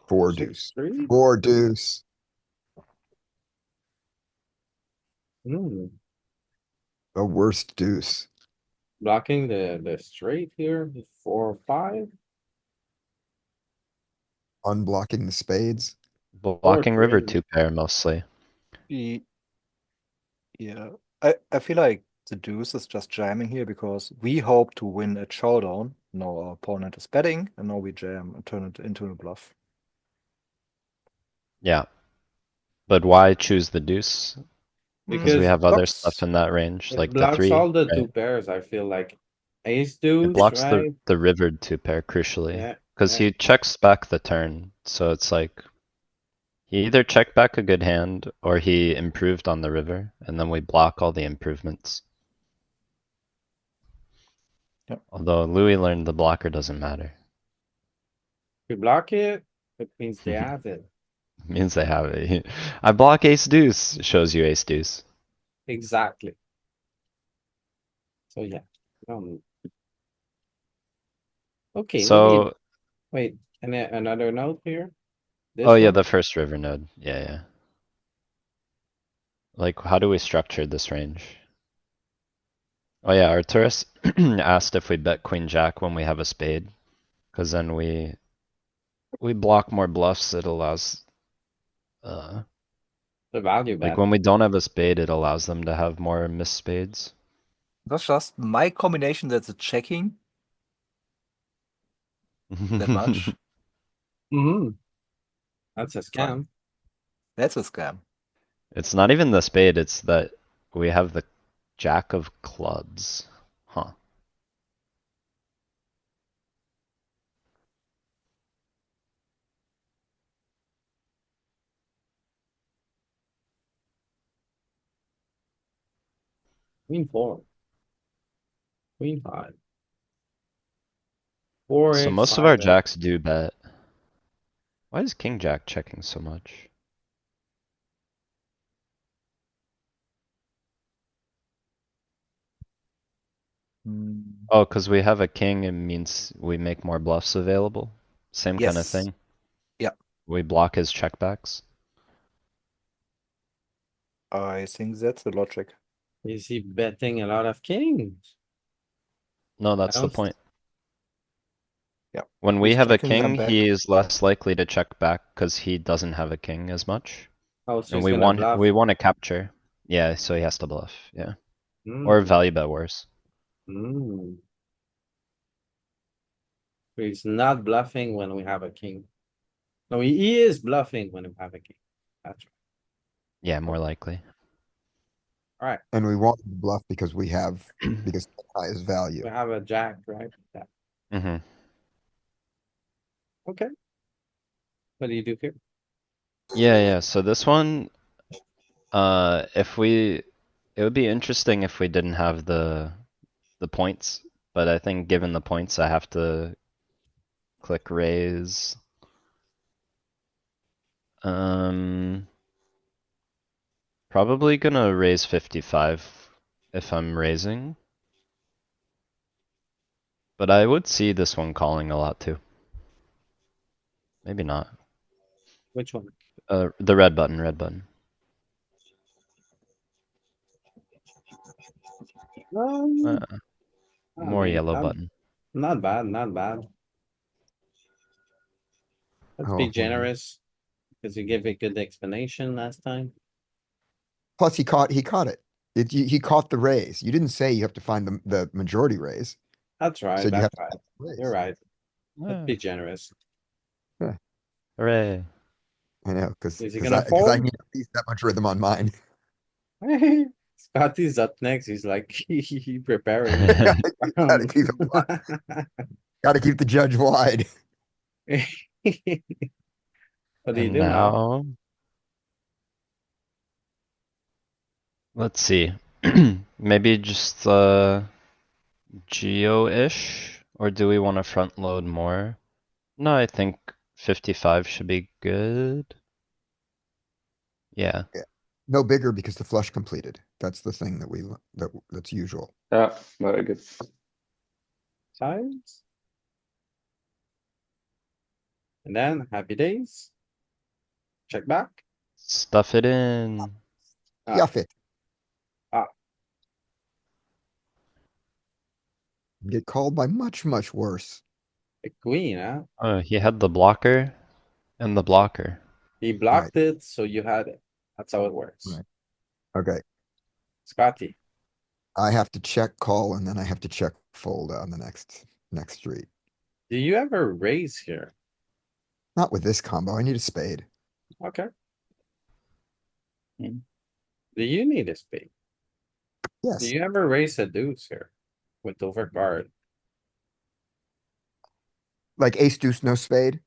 Four six, deuce. three. Four deuce. Hmm, The worst deuce. blocking the straight here, 4, 5, Unblocking the spades. Blocking river 3. two pair mostly. Yeah, I feel like the deuce is just jamming here because we hope to win a showdown. Now our opponent is betting, and now we jam and turn it into a bluff. Yeah. But why choose the deuce? Because we Because have other Blocks. stuff in that range, it like the blocks 3, all the right? two pairs, I feel like. Ace It deuce, blocks right? the rivered two pair crucially. Yeah, Because yeah. he checks back the turn, so it's like he either checked back a good hand or he improved on the river, and then we block all the improvements. Yep. Although Louis learned the blocker doesn't matter. If you block it, it means they have it. Means they have it. I block ace deuce, shows you ace deuce. Exactly. So yeah. Okay, maybe, So, wait, and another note here? oh This yeah, one? the first river node. Yeah, yeah. Like, how do we structure this range? Oh yeah, Arturus asked if we bet queen jack when we have a spade, because then we block more bluffs. It allows, The value like bet. when we don't have a spade, it allows them to have more missed spades. That's just my combination that's a checking that much. Mm-hmm. That's a Fine. scam. That's a scam. It's not even the spade, it's that we have the jack of clubs. Huh. Queen four. Queen five. Four So X, most of five our X. jacks do bet. Why is king jack checking so much? Mm, Oh, cuz we have a king, it means we make more bluffs available. Same kind of yes. thing. Yeah. We block his checkbacks. I think that's the logic. Is he betting a lot of kings? No, that's the don't- point. Yeah. When we He's have a checking them king, back. he is less likely to check back because he doesn't have a king as much. Oh, so And he's we gonna want bluff. we want to capture. Yeah, so he has to bluff. Yeah. Or Mm, value bet worse. mm. He's not bluffing when we have a king. No, he is bluffing when we have a king. That's Yeah, more likely. right. And we want to bluff because because highest value. We have a jack, right? Yeah. Mm-hmm. Okay. What do you do here? Yeah, so this one, if we, it would be interesting if we didn't have the points, but I think given the points, I have to click raise. Um, Probably gonna raise 55 if I'm raising. But I would see this one calling a lot too. Maybe not. Which one? The red button, red button. Um, Uh, I More mean, yellow button. not bad, not bad. Let's Oh, be well. generous because you gave a good explanation last time. Plus, he caught it. He caught the raise. You didn't say you have to find the majority raise. That's You right, said you have that's to right. find the raise. You're right. Let's Yeah. be generous. Hooray. I know, because Is he gonna I fold? need at least that much rhythm on mine. Scotty's up next. He's like he preparing. Gotta keep it wide. Gotta keep the judge wide. What do you And do now? now, let's see. Maybe just Geo-ish? Or do we want to front load more? No, I think 55 should be good. Yeah. No bigger because the flush completed. That's the thing that's usual. Yeah, very good. Sides. And then happy days. Check back. Stuff it in. Ah. Yuff it. Ah. Get called by much, much worse. A queen, huh? Oh, he had the blocker and the blocker. He blocked it, so you had it. That's how it works. Right. Okay. Scotty, I have to check call and then I have to check fold on the next street. do you ever raise here? Not with this combo. I need a spade. Okay. Do you need a spade? Do Yes. you ever raise a deuce here with overcard? Like ace deuce, no spade.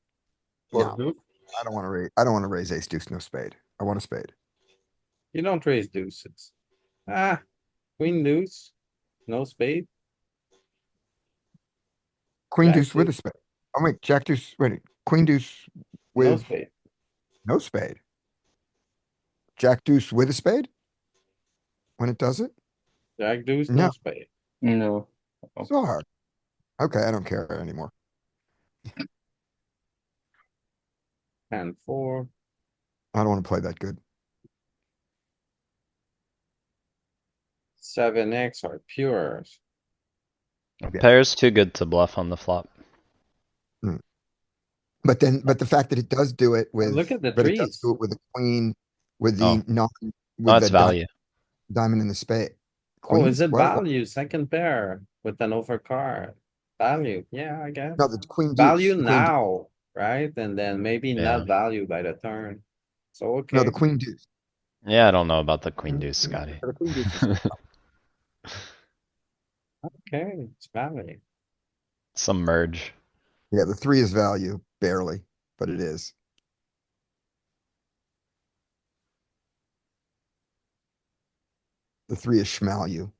Or No, do? I don't want to raise. I don't want to raise ace deuce, no spade. I want a spade. You don't raise deuces. Ah, queen deuce, no spade. Queen Jack deuce with a deuce, spade. Oh wait, jack deuce. Wait, queen deuce no with spade. no spade. Jack deuce with a spade when it does it. Jack deuce, No, no spade. No. so hard. Okay, I don't care anymore. And four. I don't want to play that good. 7x are pures. Yeah. Pair's too good to bluff on the flop. But the fact that it does do it with, Look at the but it does threes. do it with a queen, with Oh. the non, Oh, with it's the value. diamond in the spade. Oh, is Queens? it Well, value? Second pair with an overcard. Value, yeah, I guess. no, the queen deuce. Value The queen deuce. now, right? And then maybe Yeah. not value by the turn. So, No, okay. the queen deuce. Yeah, I don't know about the queen deuce, Scotty. The queen deuce is Okay, it's value. Some merge. yeah, the three is value, barely, but it is. The three is schmalue.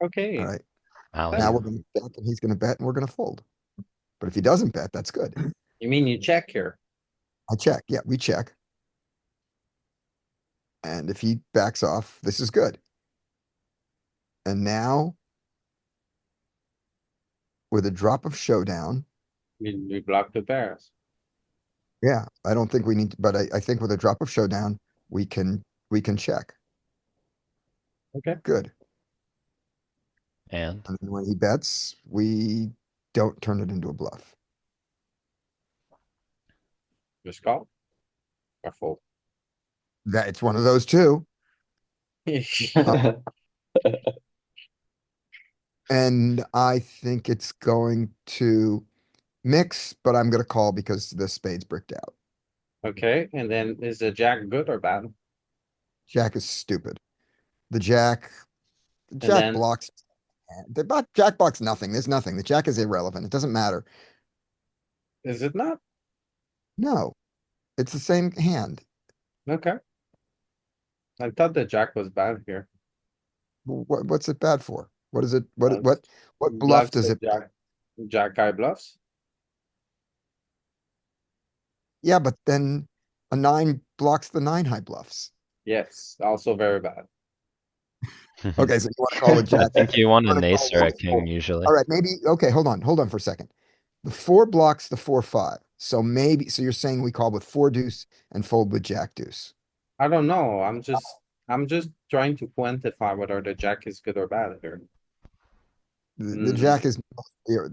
Okay, All right. Now Value. we're gonna bet and he's gonna bet and we're gonna fold. But if he doesn't bet, that's good. you mean you check here? I check. Yeah, we check. And if he backs off, this is good. And now with a drop of showdown, We block the pairs. yeah, I don't think we need, but I think with a drop of showdown, we can check. Okay. Good. And And then when he bets, we don't turn it into a bluff. Just call. Or fold. That it's one of those two. And I think it's going to mix, but I'm gonna call because the spade's bricked out. Okay, and then is the jack good or bad? Jack is stupid. The jack And then blocks. Jack blocks nothing. There's nothing. The jack is irrelevant. It doesn't matter. is it not? No, it's the same hand. Okay. I thought the jack was bad here. What's it bad for? What is it? Uh, What bluff Blocks does the it? Jack high bluffs. Yeah, but then a 9 blocks the 9 high bluffs. Yes, also very bad. Okay, so you want to call a I jack? think you want you an wanna call ace or a one king 4. usually. All right, maybe. Okay, hold on for a second. The 4 blocks the 4-5. So maybe. So you're saying we call with 4 deuce and fold with jack deuce. I don't know. I'm just trying to quantify whether the jack is good or bad here. The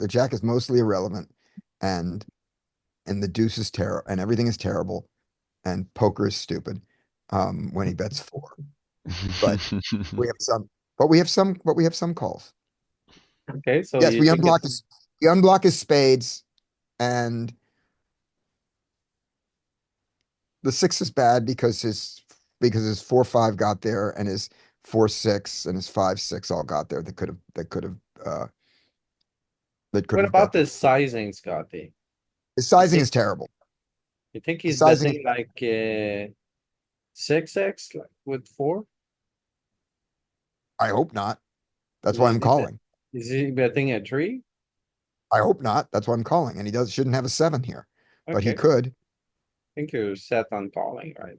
jack is mostly irrelevant, and the deuce is terrible, and everything is terrible, and poker is stupid. When he bets 4, but we have some, but we have some calls. Okay, so Yes, you think we unblock his spades, and the 6 is bad because his 4-5 got there, and his 4-6 and his 5-6 all got there. That could have what bet about the the sizing, Scotty? His sizing think- is terrible. You think The he's sizing betting like 6x like with 4? I hope not. That's why I'm calling. Is he betting a 3? I hope not. That's why I'm calling. And he shouldn't have a 7 here, but he Okay, I could. think you're set on calling, right?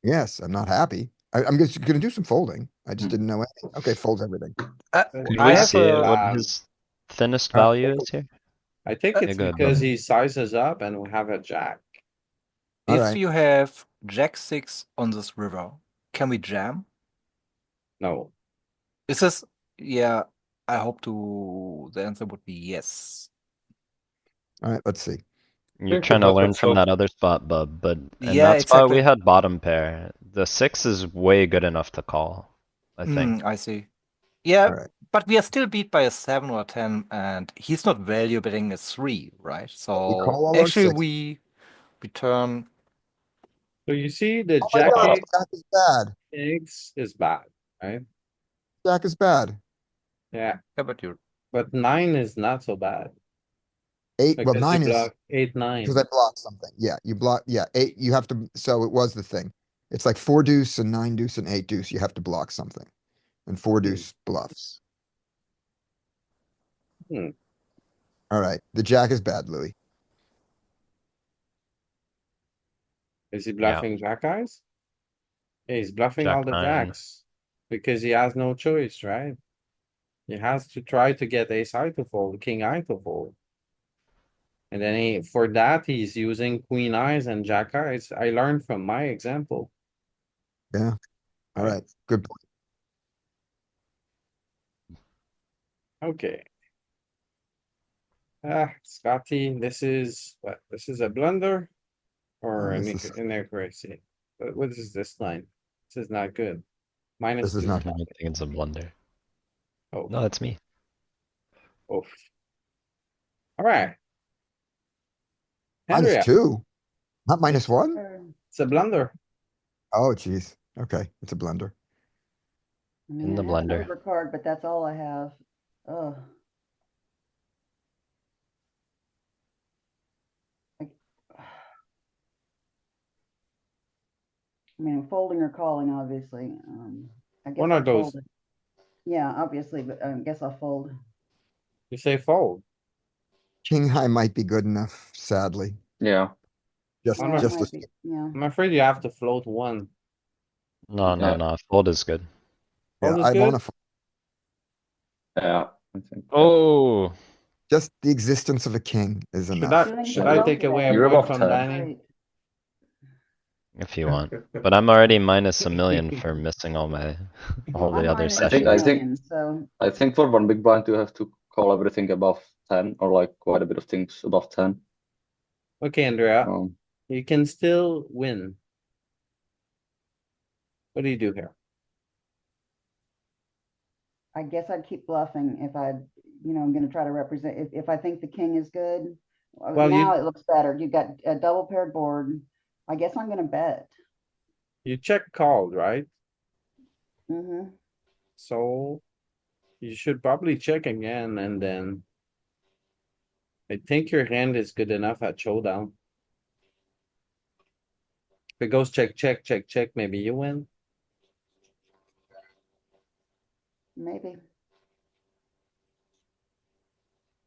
Yes, I'm not happy. I'm just gonna do some folding. I just didn't know anything. Okay, folds everything. Could I we have see a- what his thinnest All right. value is here? I think it's Yeah, go ahead, because Bob. he sizes up and we have a jack. All If right. you have Jack 6 on this river, can we jam? No, Is this, yeah, I hope the answer would be yes. All right, let's see. You're think trying to we bet learn with from some. that other spot, Bub, but in Yeah, that spot we exactly. had bottom pair. The 6 is way good enough to call, I think. I see. Yeah, All right. but we are still beat by a 7 or a 10, and he's not value betting a 3, right? We So call all our actually 6. we turn. so you see the Oh my jack God, Jack is bad. X is bad, right? Jack is bad. Yeah, Yeah, but you. but 9 is not so bad 8. Well, because you 9 is block 8, because 9. I blocked something. Yeah, you block. Yeah, 8. You have to. So it was the thing. It's like 4 deuce and 9 deuce and 8 deuce. You have to block something, and 4 deuce bluffs. Hmm. All right. The jack is bad, Louis. Is he Yeah. bluffing jack eyes? Yeah, he's bluffing Jack all the 9. jacks because he has no choice, right? He has to try to get ace high to fold, king eye to fold. And then for that, he's using queen eyes and jack eyes. I learned from my example. Yeah. All right. Good point. Okay. Scotty, this is what? This is a blunder or an This is inaccuracy? What is this line? This is not good. Minus This is 2. not. I think it's a blunder. Oh, No, it's me. oof. All right. Minus Andrea, 2, not minus 1. it's a blunder. Oh, geez. Okay, it's a blunder. I In mean, the I have an blender. overcard, but that's all I have. Ugh. I I mean, folding or calling, obviously. I guess One of I'll those. fold it. Yeah, obviously, but I guess I'll fold. You say fold. King high might be good enough, sadly. Yeah. Just, I'm Yeah, it not- just might a, be, yeah. I'm afraid you have to float one. No, no, Yeah. no. Fold is good. yeah, Fold is I good? want to, Yeah. I think. Oh, just the existence of a king is Should enough. I, Doing should so I well take away a today. You're point above from 10. Danny? Great. if you want. But I'm already minus 1 million for missing all my all Well, the I'm other minus I think. 2 sessions. million, so I think for one big blind you have to call everything above 10 or like quite a bit of things above 10. Okay, Andrea, Um, you can still win. What do you do here? I guess I'd keep bluffing if I'm gonna try to represent, if I think the king is good. Well, Now you- it looks better. You've got a double paired board. I guess I'm gonna bet. You check called, right? Mm-hmm. So you should probably check again and then I think your hand is good enough at showdown. If it goes check, check, check, check, maybe you win. Maybe.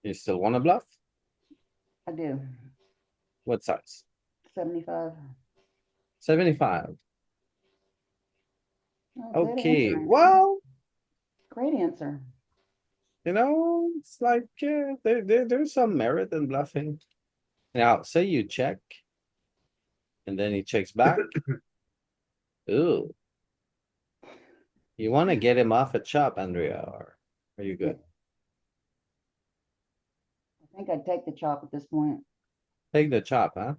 You still wanna bluff? I do. What size? 75. 75. Oh, good Okay, answer, Andrew. well, Great answer. it's like, there's some merit in bluffing. Now, say you check. And then he checks back. Ooh. You wanna get him off a chop, Andrea, or are you good? I think I'd take the chop at this point. Take the chop, huh?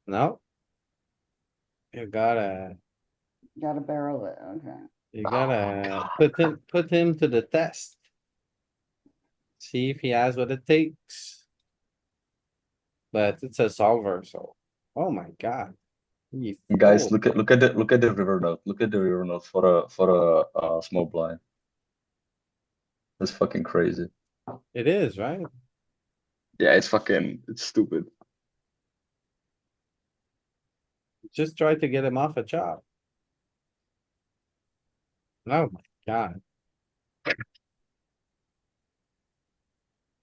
No? You gotta, Gotta barrel it, okay. you gotta put him to the test. See if he has what it takes. But it's a solver, so, oh my god. He guys, fold. look at the river note. Look at the river note for a small blind. That's fucking crazy. It is, right? Yeah, it's stupid. Just try to get him off a chop. Oh my god.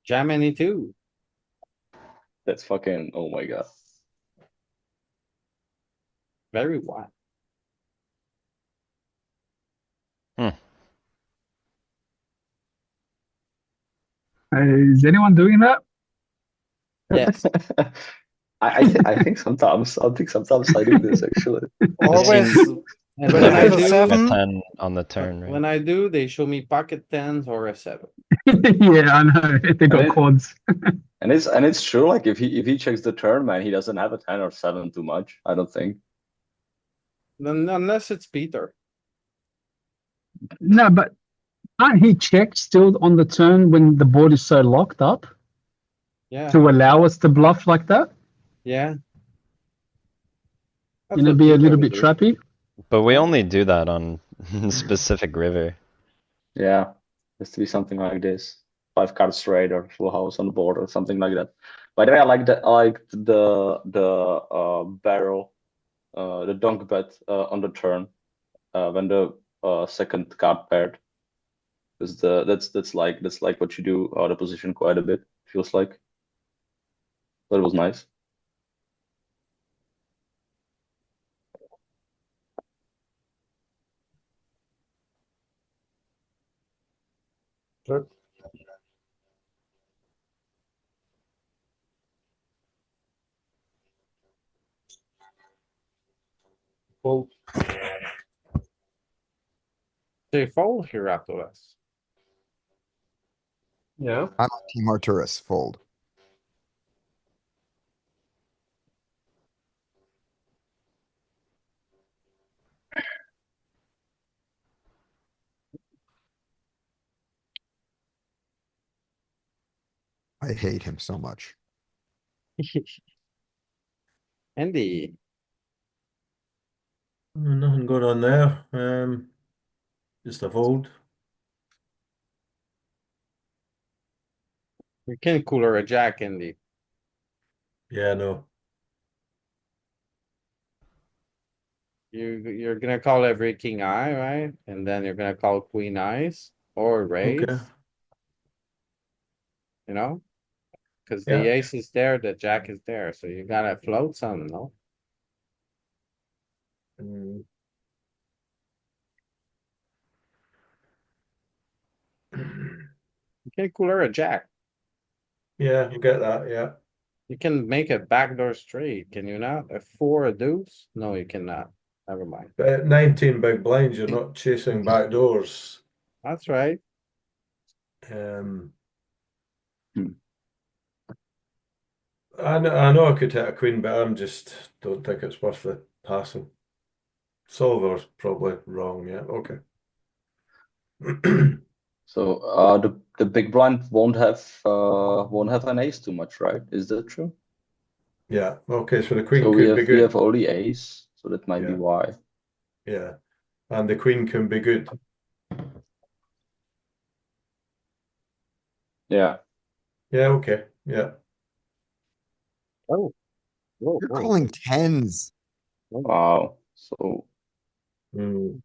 Jam any two. That's fucking, oh my god. Very wide. Is anyone doing that? Yes. I think sometimes I do this actually. Always. And But when I never the do, check a seven? 10 on the turn, right? when I do, they show me pocket tens or a seven. Yeah, I know. If they got mean- quads. And it's true, like if he checks the turn, man, he doesn't have a 10 or 7 too much, I don't think. Unless it's Peter. No, but can't he check still on the turn when the board is so locked up Yeah, to allow us to bluff like that? yeah. That's You know, what be a Peter little would bit do. trappy. But we only do that on specific river. Yeah, has to be something like this. 5 cards straight or full house on the board or something like that. By the way, I like the barrel, the donk bet on the turn when the second card paired. Because that's like what you do out of position quite a bit, feels like. But it was nice. Check. Fold. They fold here after us. Yeah. I'm on Team Arturus, fold. I hate him so much. Andy, Nothing good on there. Just a fold. you can cooler a jack, Andy. Yeah, no. You're gonna call every king eye, right? And then you're gonna call queen eyes or raise. Okay. You know? Cause Yeah. the ace is there, the jack is there, so you gotta float some, no? Mm. You can't cooler a jack. Yeah, I get that. Yeah. You can make a backdoor straight, can you not? A four, a deuce? No, you cannot. Never mind. But at 19 big blinds, you're not chasing back doors. That's right. Um, Hmm. I know I could hit a queen, but I'm just don't think it's worth the passing. Solver's probably wrong. Yeah. Okay. So the big blind won't have an ace too much, right? Is that true? Yeah. Okay. So the queen So could be we good. have only ace, so that might be Yeah. why. Yeah. And the queen can be good. Yeah. Yeah. Okay. Yeah. Oh. Whoa, You're whoa. calling tens. Wow. So Mm.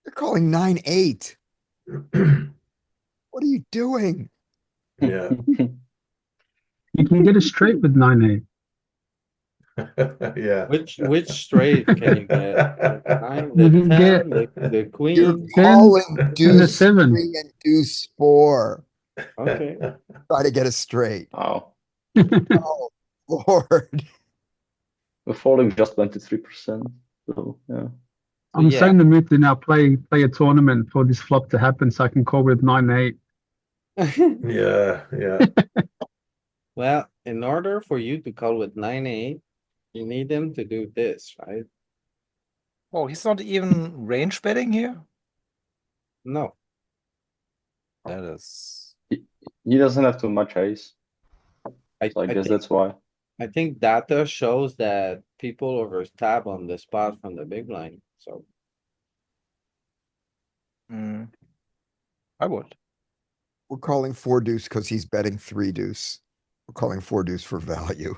You're calling 9-8. What are you doing? Yeah. You can get a straight with 9-8. Yeah. Which straight can you get? The nine, You the can get 10, the You're queen? 10 calling and a deuce 7. 3 and deuce 4. Okay. Try to get a straight. wow. Oh, Lord. We're falling just 23%. So yeah. I'm yeah. saying to Myth to now play a tournament for this flop to happen so I can call with 9-8. Yeah. Yeah. Well, in order for you to call with 9-8, you need him to do this, right? Oh, he's not even range betting here? No. That is. He doesn't have too much ace, I, so I I guess think that's why. I think data shows that people overstab on the spot from the big line, so. Mm, I would. We're calling 4 deuce because he's betting 3 deuce. We're calling 4 deuce for value.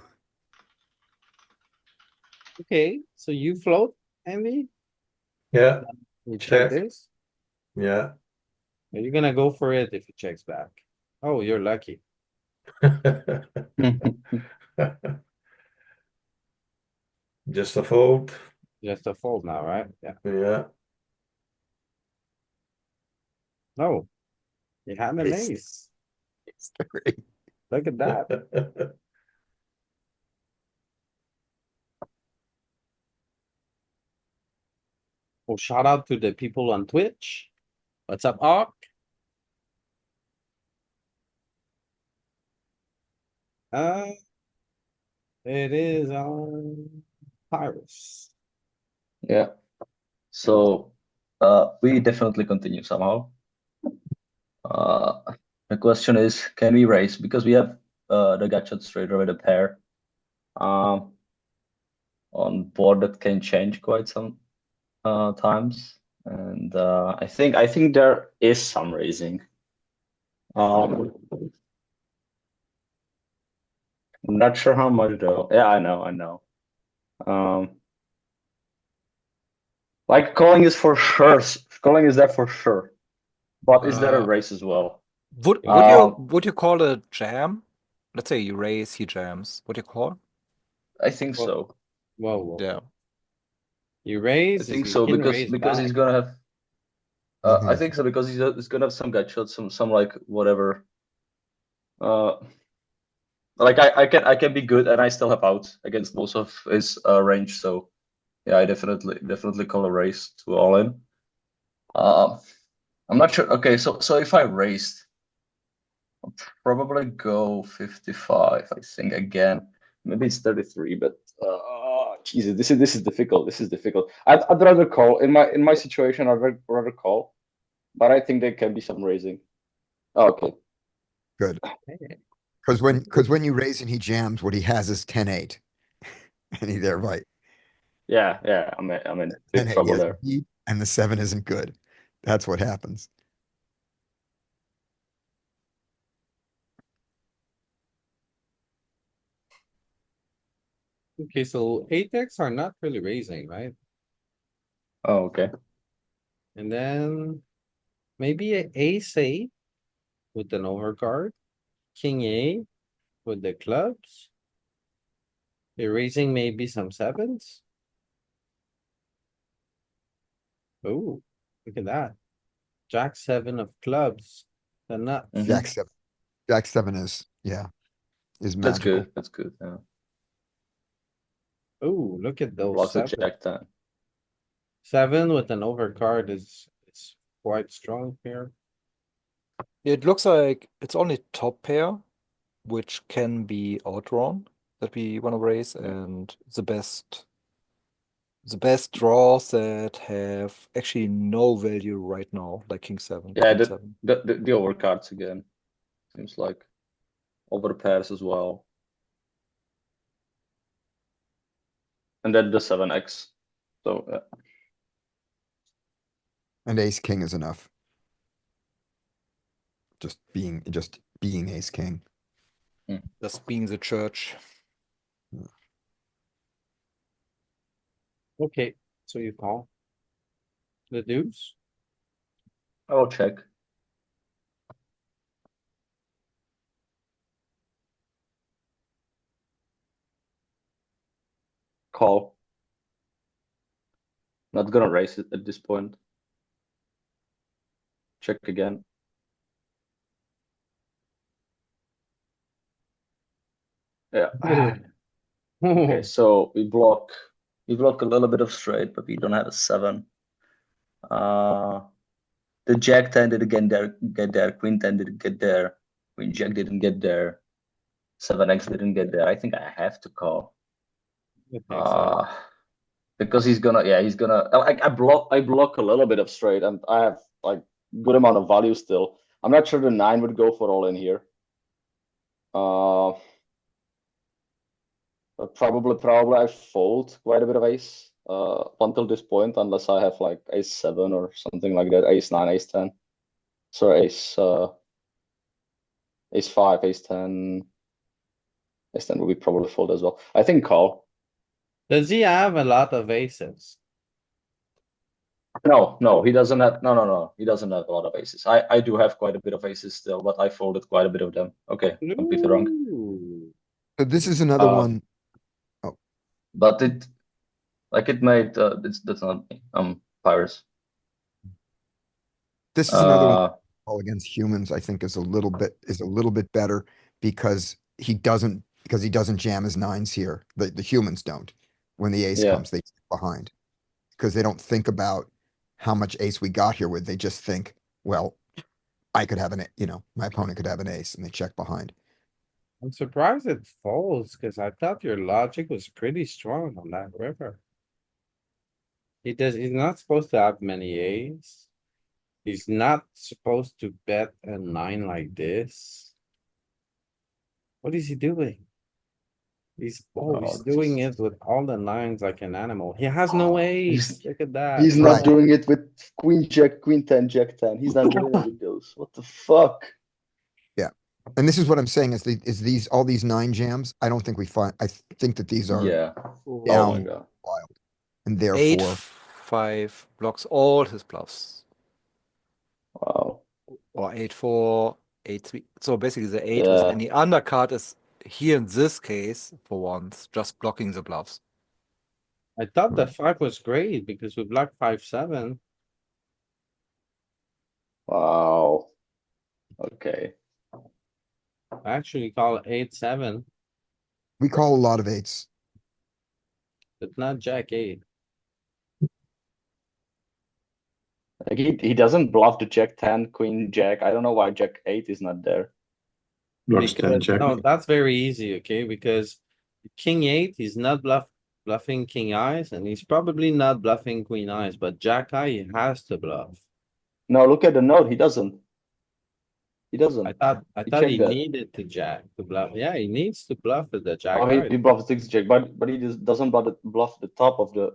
Okay, so you float, Andy? Yeah. You check Check. this? Yeah. Are you gonna go for it if he checks back? Oh, you're lucky. Just a fold. Just a fold now, right? Yeah. Yeah. No. You had an Ace. ace. Ace 3. Look at that. Oh, shout out to the people on Twitch. What's up, Ark? It is on Pyrus. Yeah. So we definitely continue somehow. The question is, can we raise? Because we have the gotcha straighter with a pair on board that can change quite some times. And I think there is some raising. I'm not sure how much though. Yeah, I know. Like calling is for sure. Calling is there for sure. But is there a race as well? Would you call a jam? Let's say you raise, he jams. Would you call? I think Whoa. so. Whoa. Yeah. You I raise, think you so can because raise he's back. gonna have. I Mhm. think so because he's gonna have some gut shots, some like whatever. Like I can be good and I still have outs against most of his range. So yeah, I definitely call a raise to all in. I'm not sure. Okay, so if I raised, I'll probably go 55. I think again. Maybe it's 33, but Jesus, this is difficult. This is difficult. I'd rather call in my situation. I'd rather call, but I think there can be some raising. Oh, okay. Good. Because when you raise and he jams, what he has is 10-8. And he thereby Yeah. I'm in big 10-8. He trouble has a there. beat and the 7 isn't good. That's what happens. Okay, so 8x are not really raising, right? Oh, okay. And then maybe a ace eight with an overcard, king eight with the clubs. You're raising maybe some sevens. Oh, look at that. Jack seven of clubs. The nuts. Mhm. Jack seven. Jack seven is, yeah, is That's magical. good. That's good. Yeah. Oh, look at those Blocks the seven. Jack 10. Seven with an overcard is quite strong here. It looks like it's only top pair, which can be outdrawn that we want to raise, and the best draws that have actually no value right now, like king seven, Yeah, queen seven. the overcards again. Seems like over pairs as well. And then the 7x. So And ace king is enough. Just being ace king. Just being the church. Okay, so you call the deuce. I will check. Call. Not gonna raise it at this point. Check again. Yeah. Okay, so we block a little bit of straight, but we don't have a 7. The Jack 10 didn't get there, Queen 10 didn't get there, Queen Jack didn't get there, 7x didn't get there. I think I have to call. I think so. Because he's gonna I block a little bit of straight, and I have like good amount of value still. I'm not sure the 9 would go for all in here. But probably I fold quite a bit of ace until this point, unless I have like ace 7 or something like that, ace 9, ace 10. So ace 5, ace 10. Ace 10 will be probably fold as well. I think call. Does he have a lot of aces? No, he doesn't have. No. He doesn't have a lot of aces. I do have quite a bit of aces still, but I folded quite a bit of them. Okay, completely wrong. Ooh. So this is another Uh, one. But it made that's not me. Pirates. This is another one all against humans, I think is a little bit better because he doesn't jam his nines here. The humans don't. When the ace Yeah. comes, they get behind because they don't think about how much ace we got here with. They just think, well, I could have my opponent could have an ace, and they check behind. I'm surprised it folds because I thought your logic was pretty strong on that river. He's not supposed to have many A's. He's not supposed to bet a 9 like this. What is he doing? He's doing it with all the 9s like an animal. He has no Ace. Look at that. He's not Right. doing it with Queen Jack, Queen 10, Jack 10. He's not doing it with those. What the fuck? Yeah, and this is what I'm saying is these all these 9 jams. I don't think we find. I think that these are Yeah. Oh my down god. wild, and 8-5 blocks all his bluffs. Wow. Or 8-4, 8-3. So basically the 8 with Yeah. any undercard is here in this case, for once, just blocking the bluffs. I thought the 5 was great because we blocked 5-7. Wow. Okay. I actually call 8-7, we call a lot of 8s. but not Jack 8. Like he doesn't bluff the Jack 10, Queen Jack. I don't know why Jack 8 is not there. Blocks 10 Because check. no, that's very easy, okay? Because King 8, he's not bluffing King Eyes, and he's probably not bluffing Queen Eyes, but Jack Eye, he has to bluff. No, look at the note. He doesn't. He I doesn't. thought He he checked that. needed to jack to bluff. Yeah, he needs to bluff with the Jack Oh, Eye. he bluffs 6 Jack, but he just doesn't bluff the top of the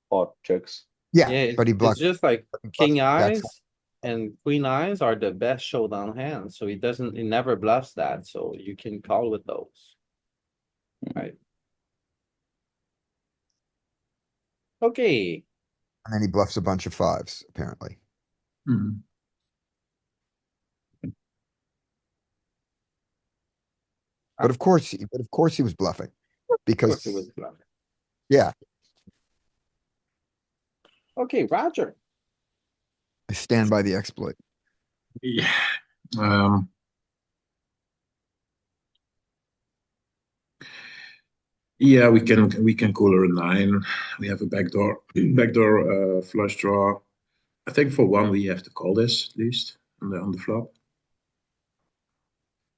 pot checks. Yeah, Yeah, but he it's bluffs. just like bluffs King Jack's- Eyes and Queen Eyes are the best showdown hands, so he never bluffs that, so you can call with those. Right? Okay, And then he bluffs a bunch of fives, apparently. Hmm. But of course, he was bluffing of because, course it was bluffing. yeah, Okay, Roger. I stand by the exploit. Yeah. Um, yeah, we can cooler a 9. We have a backdoor flush draw. I think for one we have to call this at least on the flop.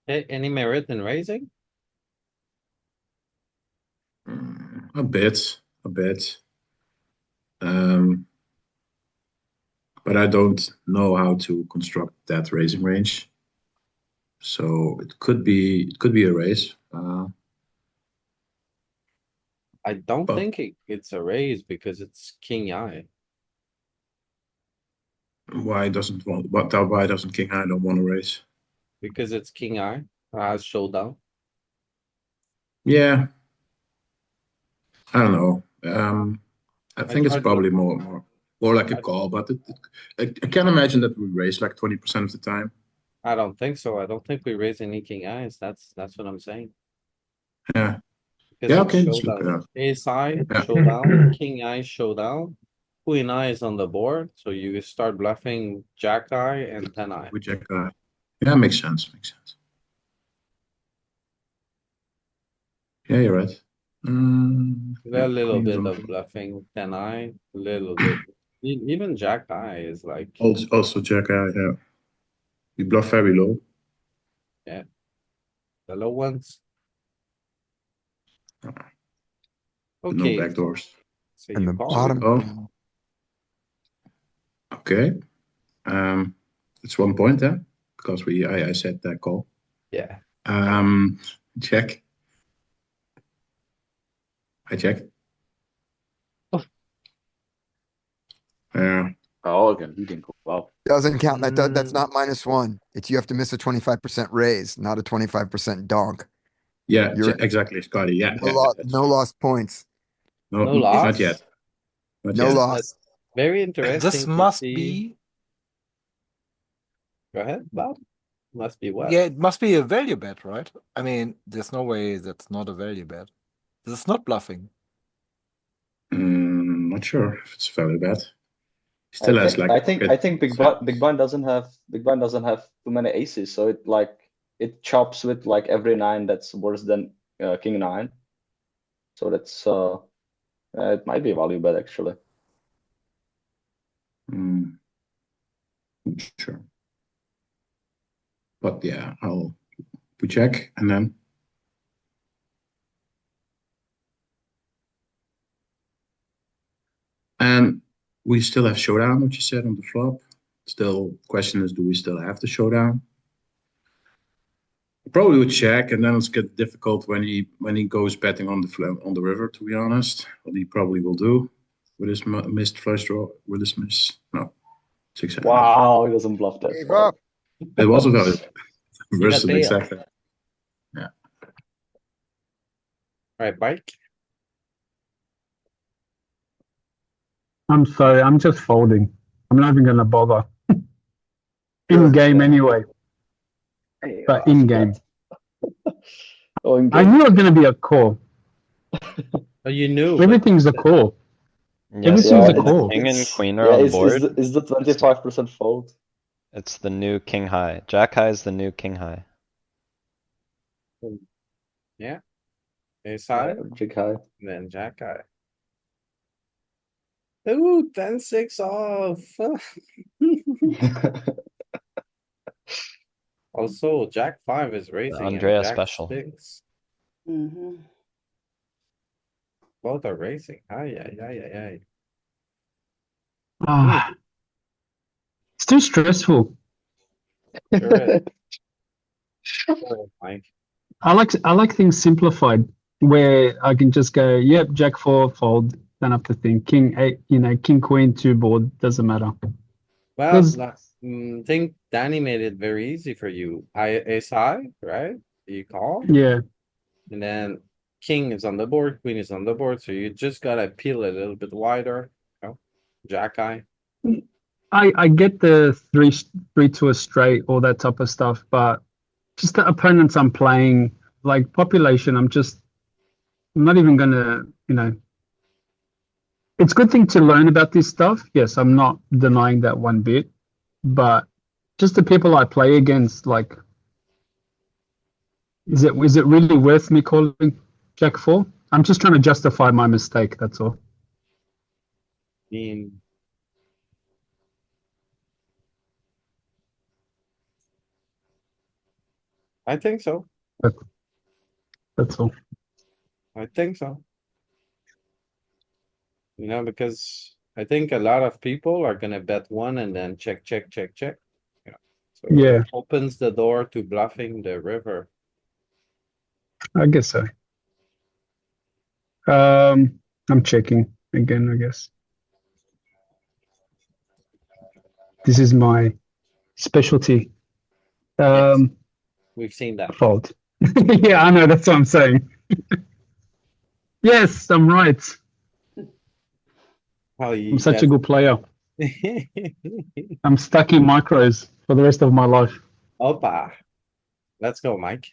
Any merit in raising? A bit. Um, but I don't know how to construct that raising range. So it could be a raise. I don't But think it's a raise because it's king eye. why doesn't King High don't want to raise? Because it's king eye, showdown. Yeah, I don't know. I I think it's tried to probably look. more like a call, but I can imagine that we raise like 20% of the time. I don't think so. I don't think we raise any king eyes. That's what I'm saying. Yeah. Because Yeah, it's okay, let's look it showdown. up. Ace eye, Yeah. showdown, king eye, showdown. Queen eye is on the board, so you start bluffing jack eye and 10 eye. We check. Yeah, makes sense. Yeah, you're right. A little Queen bit draw. of bluffing 10 eye, little bit. Even jack eye is like, Also check. Yeah, we bluff very low. yeah. The low ones. No Okay, backdoors. so And you the call. So we bottom, call. Okay. It's 1 point then because I said that call. Yeah. Check. I check. Yeah. Oh, again, he didn't go well. doesn't count. That's not -1. It's you have to miss a 25% raise, not a 25% donk. Yeah, You're exactly, Scotty. Yeah, that's no true. lost points. No, No not loss? yet. Not No yet. loss. Very This interesting to must see. be, Go ahead, Bob. Must be what? yeah, it must be a value bet, right? I mean, there's no way that's not a value bet. This is not bluffing. Not sure if it's very bad. Still has like I think Big Blind doesn't have too many aces, so it chops with like every 9 that's worse than King 9. So that's it might be a value bet actually. Sure. But yeah, we check and then and we still have showdown, what you said on the flop. Still, question is, do we still have the showdown? Probably would check, and then it's get difficult when he goes betting on the river. To be honest, what he probably will do with his missed flush draw, with his miss. No, 6-7. Wow, he doesn't bluff that. Gave up. It was a value See versus that bail. exactly. Yeah. Right, bike. I'm sorry, I'm just folding. I'm not even gonna bother. In Good. game anyway, but in game. Oh, in I game. knew it was gonna be a call. Oh, you knew. but- Everything's a call. Yes, Everything's a the call. king and queen are Yeah, on is board. the 25% fold? It's the new king high. Jack high is the new king high. Yeah. Ace Yeah, high, Big high. then jack eye. Ooh, 10-6 off. Also, jack 5 is raising and Andrea jack special. 6. Mm-hmm. Both are raising. Aye, aye, aye, aye, aye. Ah, still stressful. Sure is. Sure is, Mike. I like things simplified where I can just go, yep, Jack 4 fold. Don't have to think. King 8, King Queen 2 board doesn't matter. Well, Because- think Danny made it very easy for you. Ace high, right? You call, Yeah, and then king is on the board, queen is on the board, so you just gotta peel a little bit wider, you know, jack eye. I get the three to a straight, all that type of stuff, but just the opponents I'm playing, like population, I'm not even gonna, it's a good thing to learn about this stuff. Yes, I'm not denying that one bit, but just the people I play against, like, is it really worth me calling Jack 4? I'm just trying to justify my mistake, that's all. I mean, I think so. That's all. I think so. You know, because I think a lot of people are gonna bet one and then check, check, check, check. You know, so Yeah. it opens the door to bluffing the river. I guess so. I'm checking again, I guess. This is my specialty. We've seen that. Fault. Yeah, I know, that's what I'm saying. Yes, I'm right. How you I'm such a good player. I'm stuck in micros for the rest of my life. Opa. Let's go, Mike.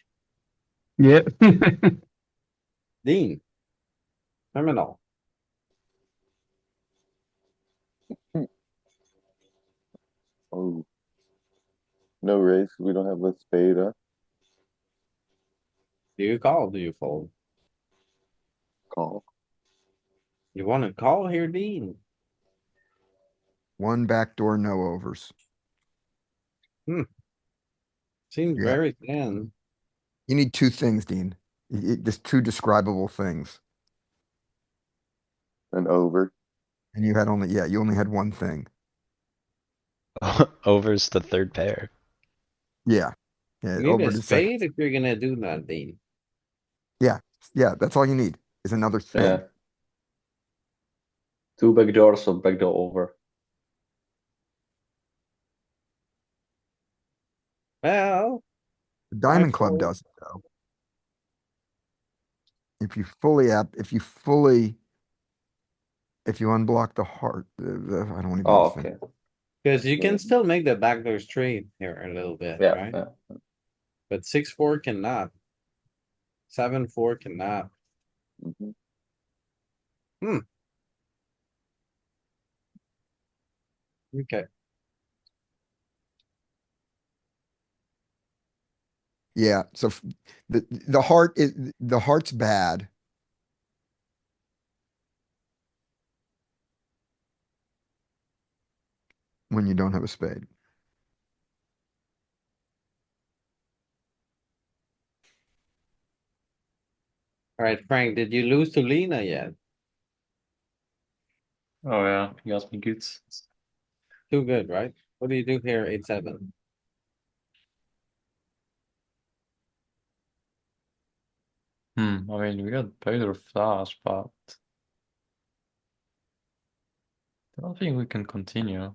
Yeah. Dean. Terminal. Oh. No raise. We don't have a spade, huh? Do you call? Or do you fold? Call. You want to call here, Dean? One backdoor, no overs. Seems Yeah. very thin. You need two things, Dean. Just two describable things. An over. And you only had one thing. Over's the third pair. Yeah. Yeah, You need over a the second. spade if you're gonna do that, Dean. Yeah, that's all you need is another thing. Yeah. Two backdoors or backdoor over. Well, The Diamond I Club fold. does it though. If you unblock the heart, I don't even Oh, know the thing. okay. Because you can still make the backdoor straight here a little bit, Yeah, right? yeah. But 6-4 cannot. 7-4 cannot. Mhm. Okay. Yeah, so the heart's bad. When you don't have a spade. All right, Frank, did you lose to Lena yet? Oh yeah, you asked me good. Too good, right? What do you do here, 8-7? I mean, we got better flash, but I don't think we can continue.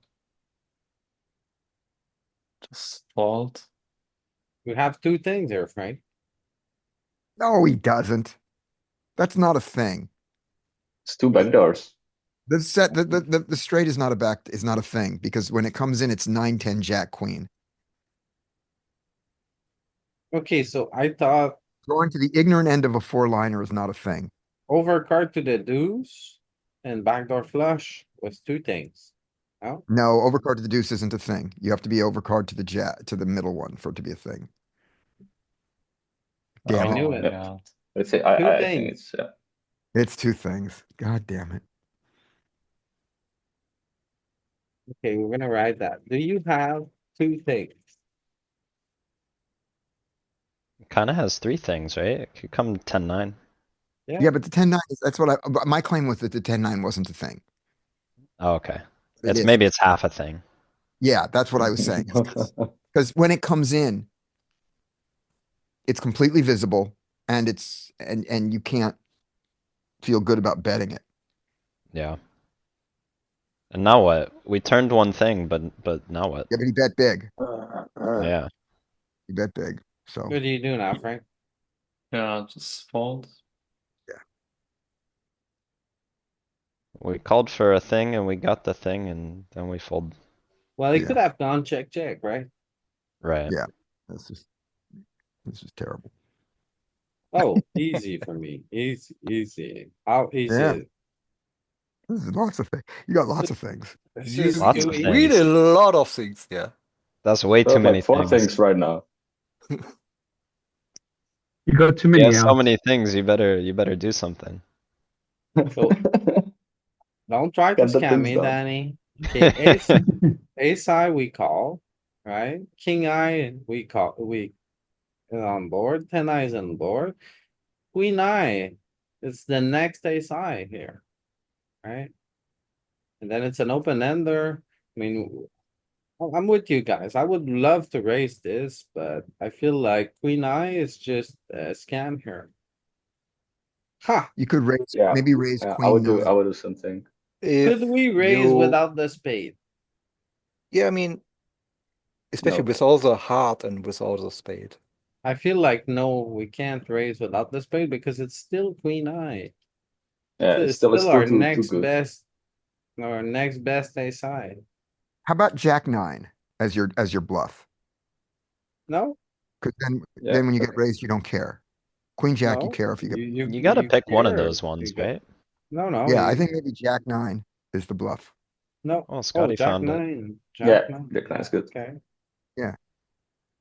Just fold. We have two things here, Frank. No, he doesn't. That's not a thing. It's two backdoors. The straight is not a thing because when it comes in, it's 9-10 Jack Queen. Okay, so I thought Going to the ignorant end of a four-liner is not a thing. overcard to the deuce and backdoor flush was two things. No? No, overcard to the deuce isn't a thing. You have to be overcard to the middle one for it to be a thing. Damn I it. knew it. Yeah. Let's say Two I think things. it's yeah. It's two things. God damn it. Okay, we're gonna write that. Do you have two things? Kinda has three things, right? It could come 10-9. Yeah, but the 10-9, that's what my claim was that the 10-9 wasn't a thing. Oh, okay. It is. Maybe it's half a thing. Yeah, that's what I was saying. Because when it comes in, it's completely visible and and you can't feel good about betting it. Yeah. And now what? We turned one thing, but now what? Yeah, but he bet big. Yeah. He bet big. So What do you do now, Frank? Yeah, just fold. We called for a thing and we got the thing and then we fold. Well, he Yeah. could have gone check, check, right? Right. Yeah. This is terrible. Oh, easy for me. Easy. How easy Yeah. is it? This is lots of things. You got lots of things. This You, is Lots too of we easy. did a things. lot of things, yeah. That's way We too have many like four things right now. You got too You many have so outs. many things, you better do something. So don't try to Get the scam things me, done. Danny. Okay, ace high we call, right? King eye we call, we is on board, 10 eye is on board. Queen eye, it's the next ace high here, right? And then it's an open ender. I mean, I'm with you guys. I would love to raise this, but I feel like queen eye is just a scam here. Ha! You could raise, Yeah. maybe raise Yeah, I queen would do. I nine. would do something. If Could we raise you, without the spade? yeah, I mean, especially No. with all the heart and with all the spade. I feel like no, we can't raise without the spade because it's still queen eye. Yeah, It's it's still our still too next good. best ace high. How about jack nine as your bluff? No, Because Yeah, then when you get okay. raised, you don't care. Queen jack, you no, care if you get. You gotta you pick one of care those if you ones, get- right? No, Yeah, I you- think maybe jack nine is the bluff. no. Oh, Oh, Scotty jack found it. nine, Yeah, jack nine. jack nine is good. Okay, Yeah,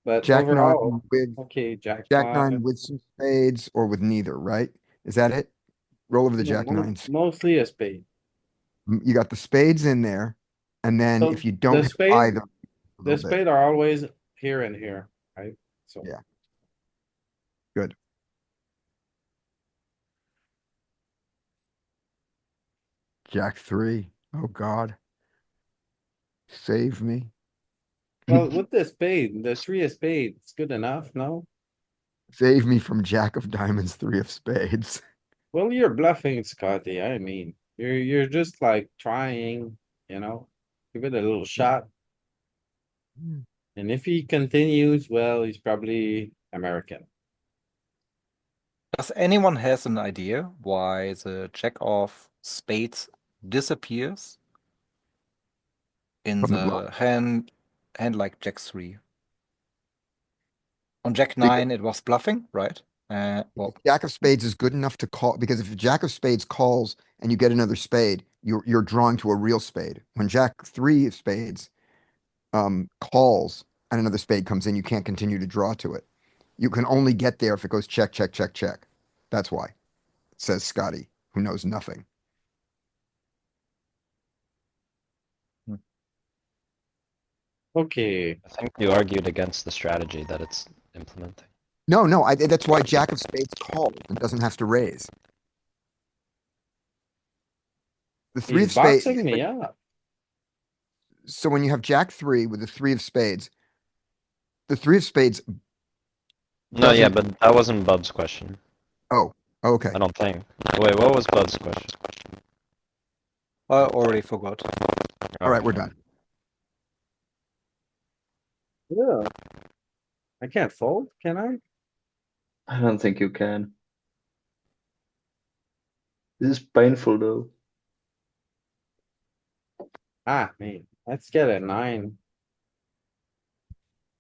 but jack overall, nine with okay, jack jack five. nine with some spades or with neither, right? Is that it? Roll over the No, jack nines. mostly a spade. You got the spades in there, and then So if you don't the have spade, either, a the little bit. spade are always here and here, right? So. Yeah. Good. Jack three. Oh God. Save me. Well, with the spade, the three of spades, it's good enough, no? Save me from jack of diamonds, three of spades. Well, you're bluffing, Scotty. I mean, you're just like trying, you know, give it a little shot. And if he continues, well, he's probably American. Does anyone has an idea why the jack of spades disappears in From the the bluff. hand like jack three? On jack nine, it was bluffing, right? Well, Jack of spades is good enough to call because if jack of spades calls and you get another spade, you're drawing to a real spade. When jack three of spades calls and another spade comes in, you can't continue to draw to it. You can only get there if it goes check, check, check, check. That's why, says Scotty, who knows nothing. Okay, I think you argued against the strategy that it's implementing. No, that's why jack of spades calls and doesn't have to raise. The three he's of spades. boxing me up. So when you have jack three with the three of spades, the three of spades. No, yeah, doesn't- but that wasn't Bub's question. Oh, okay. I don't think. Wait, what was Bub's question? I already forgot. All right, we're done. Yeah. I can't fold, can I? I don't think you can. This is painful though. Ah, man, let's get a 9.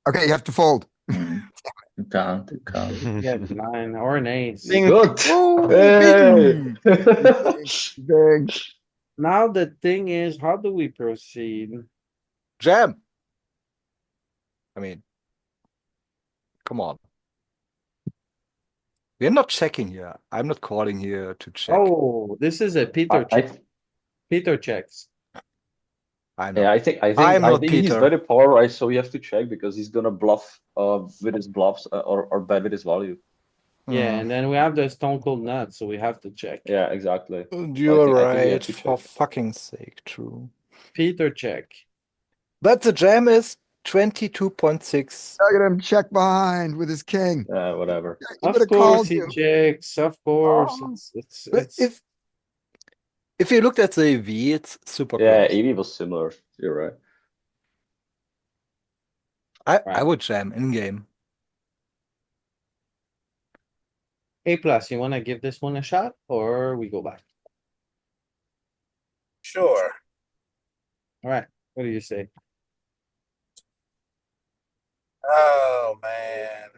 Okay, you have to fold. You can't. You can't. Get 9 or an ace. Good. Whoa, Hey! Big. Now the thing is, how do we proceed? Jam. I mean, come on. We're not checking here. I'm not calling here to check. Oh, this is a Peter I, check. Peter checks. I'm not. yeah, I think I'm not he's Peter. very polarized, so you have to check because he's gonna bluff with his bluffs or bet with his value. Yeah, Hmm. and then we have the stone cold nut, so we have to check. Yeah, exactly. You're I think you have right. to For check. fucking sake, true. Peter check. But the jam is 22.6. Look at him check behind with his king. Whatever. He would Of have course called he you. checks, of course. Oh. But if you looked at the EV, it's super Yeah, close. EV was similar. You're right. I Right. would jam in game. A plus, you wanna give this one a shot or we go back? Sure. Alright, what do you say? Oh, man.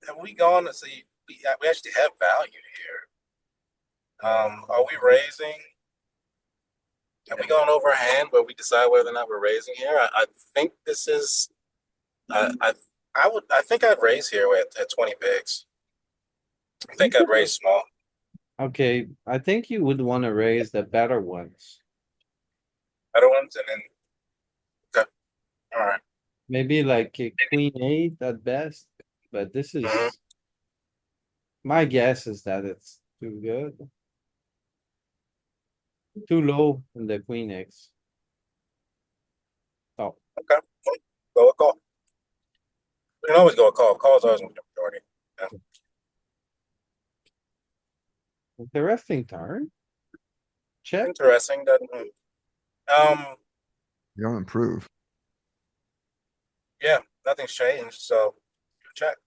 Have we gone to see, we actually have value here. Are we raising? Have we gone over a hand where we decide whether or not we're raising here? I think this is, I think I'd raise here at 20 bigs. I think I'd raise small. Okay, I think you would wanna raise the better ones. Better ones and then, okay, all right. Maybe like a queen eight at best, but this Mhm. is. My guess is that it's too good. Too low in the queen X. Oh, Okay, go a call. We can always go a call. Call's always the majority. Yeah. interesting turn. Check. Interesting, doesn't it? You don't improve. Yeah, nothing's changed, so check.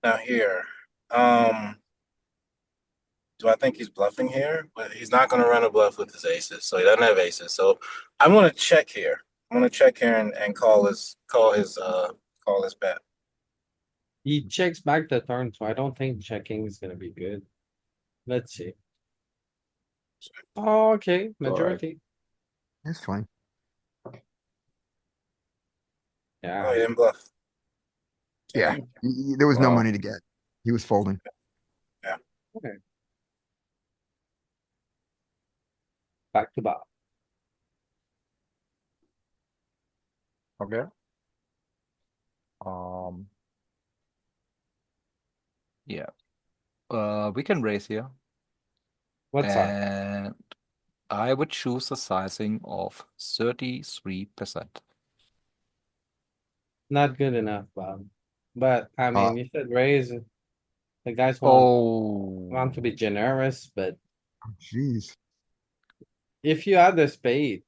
Now here, do I think he's bluffing here? But he's not going to run a bluff with his aces, so he doesn't have aces. So I'm going to check here. I'm going to check here and call his bet. He checks back the turn, so I don't think checking is gonna be good. Let's see. Oh, okay, majority. It's fine. Oh, Yeah, he didn't bluff. Yeah, there was no Wow. money to get. He was folding. okay. Back to back. Okay. Um. Yeah. We can raise here, What's up? and I would choose a sizing of 33%. Not good enough, Bob. But I Uh, mean, you should raise. The guys want to be Oh, generous, but Jeez. if you had the spade.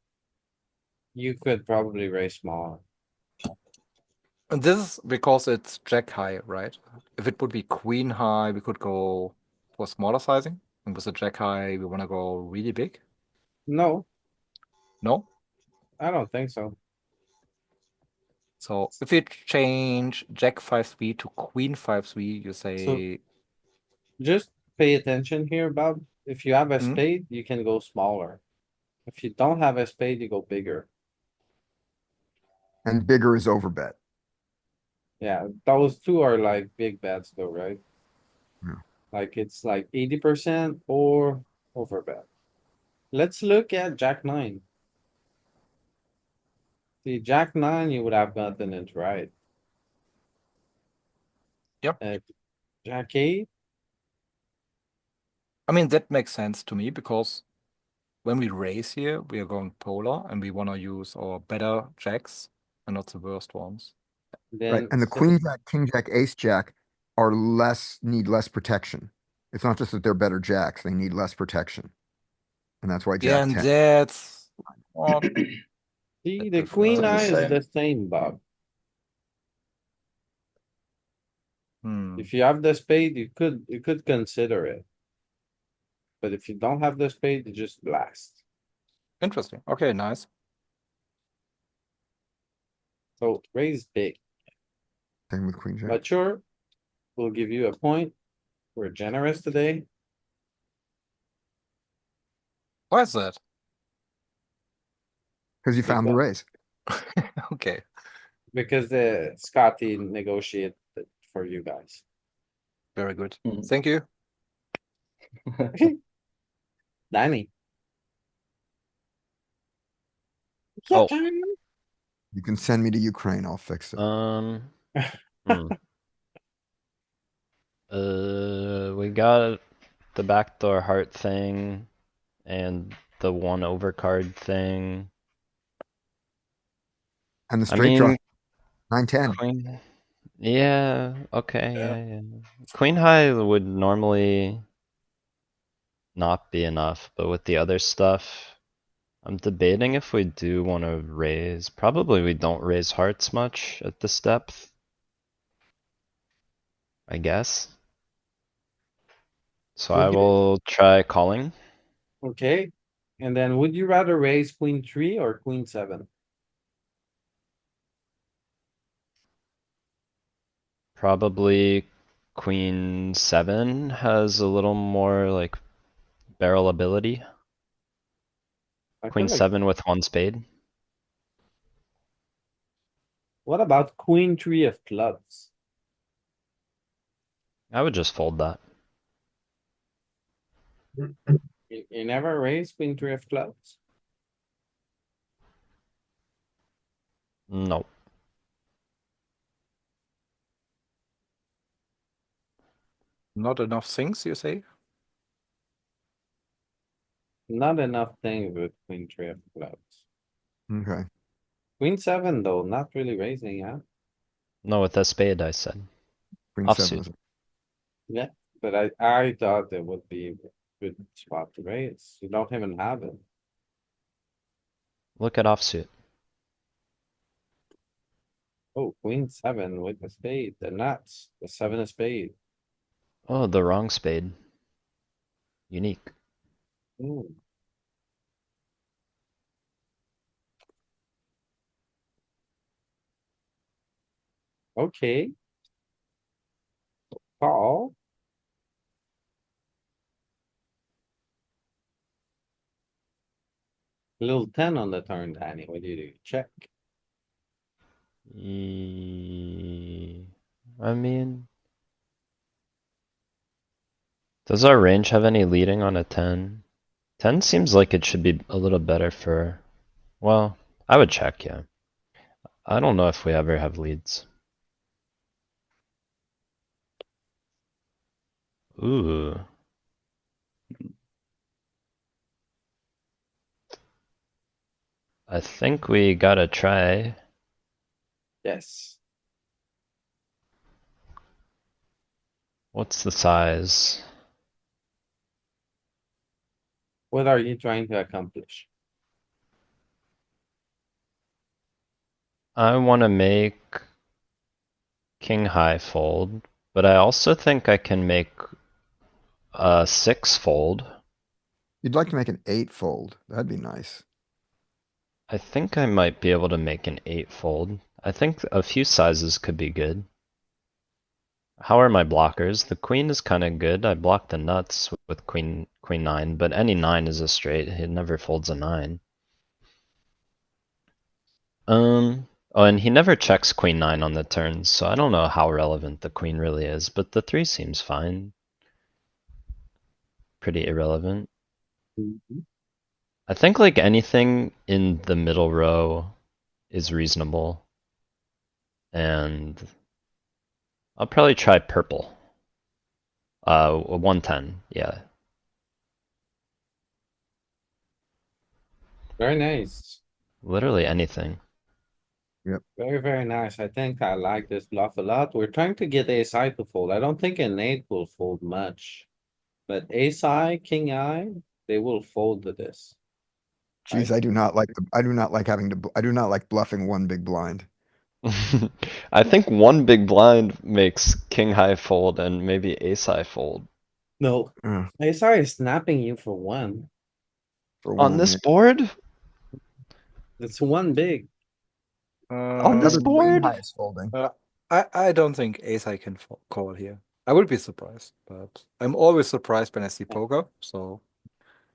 You could probably raise smaller. and this is because it's jack high, right? If it would be queen high, we could go for smaller sizing. And with the jack high, we want to go really big. No, No? I don't think so. So if you change jack 5-3 to queen 5-3, you say, Just pay attention here, Bob. If you have a Hmm? spade, you can go smaller. If you don't have a spade, you go bigger. And bigger is overbet. Yeah, those two are like big bets though, right? Yeah. Like it's like 80% or overbet. Let's look at Jack nine. See, Jack nine, you would have gotten it right. Yep. Jack eight, I mean, that makes sense to me because when we raise here, we are going polar and we want to use our better jacks and not the worst ones. Right. then And the queen jack, king jack, ace jack are need less protection. It's not just that they're better jacks, they need less protection. And that's why Yeah, jack and 10. that's not see, that the different. queen eye is same. the same, Bob. Hmm. If you have the spade, you could consider it. But if you don't have the spade, you just blast. Interesting. Okay, nice. So raise big. Same with queen jack. But sure, we'll give you a point. We're generous today Why is that? Because you found the raise. Okay. because the Scotty negotiated for you guys. Very good. Mhm. Thank you. Danny. Oh. You can send me to Ukraine, I'll fix it. Hmm. We got the backdoor heart thing and the one overcard thing. And the I straight draw, mean, 9-10. queen. Yeah, okay, yeah. Queen high would normally not be enough, but with the other stuff, I'm debating if we do want to raise. Probably we don't raise hearts much at this depth. I guess. So I Okay. will try calling. Okay, and then would you rather raise queen three or queen seven? Probably queen seven has a little more like barrel ability. I Queen feel like, seven with one spade. what about queen three of clubs? I would just fold that. You never raise queen three of clubs? No. Not enough things, you say? Not enough things with queen three of clubs. Okay. Queen seven though, not really raising, huh? No, with a spade, I said. Queen seven Offsuit. is, Yeah, but I thought it would be a good spot to raise. You don't even have it. Look at offsuit. Oh, queen seven with the spade, the nuts, the seven of spade. Oh, the wrong spade. Unique. Hmm. Okay. Call. Little 10 on the turn, Danny. What do you do? Check. I mean, does our range have any leading on a 10? 10 seems like it should be a little better for, well, I would check, yeah. I don't know if we ever have leads. Ooh. I think we gotta try. Yes. What's the size? What are you trying to accomplish? I wanna make king high fold, but I also think I can make a 6 fold. you'd like to make an 8 fold. That'd be nice. I think I might be able to make an 8 fold. I think a few sizes could be good. How are my blockers? The queen is kind of good. I block the nuts with queen 9, but any 9 is a straight. It never folds a 9. Oh, and he never checks queen 9 on the turns, so I don't know how relevant the queen really is, but the 3 seems fine. Pretty irrelevant. Mhm. I think like anything in the middle row is reasonable. And I'll probably try purple. 110, yeah. Very nice. Literally anything. Very, very nice. I think I like this bluff a lot. We're trying to get ace high to fold. I don't think an 8 will fold much. But ace high, king high, they will fold to this. Geez, I do not like I do not like I do not like bluffing one big blind. I think one big blind makes king high fold and maybe ace high fold. No, Uh, ace high is snapping you for one. for On one, this yeah. board? It's one big. On this Another queen board? high is folding. I don't think ace high can call here. I would be surprised, but I'm always surprised when I see poker. So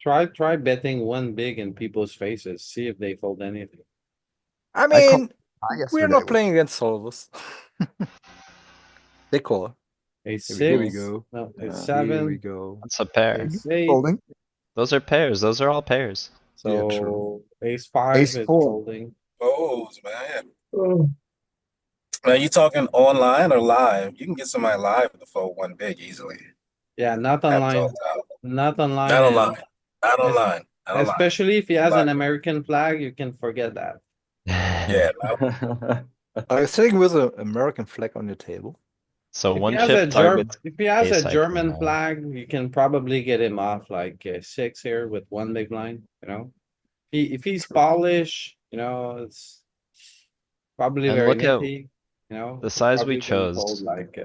Try betting one big in people's faces. See if they fold anything. I I called mean, high we're yesterday not with playing against solvers. They call. Ace Here we six, go. no, ace Here we seven, go. That's a pair. ace eight. folding. Those are pairs. Those are all pairs. Yeah, true. So ace five Ace is four. folding. Foes, man. Are you talking online or live? You can get somebody live to fold one big easily. Yeah, not Happens all online, the time. not online Not and online. Not es- online. Not online. especially if he has an Live. American flag, you can forget that. Yeah. Are you sitting with an American flag on your table? So If he one has a chip targets if he has ace a high king German high. flag, you can probably get him off like 6 here with one big blind, you know? If he's polished, you know, it's probably And very look at nifty, you know. the he's size we probably gonna fold chose. like,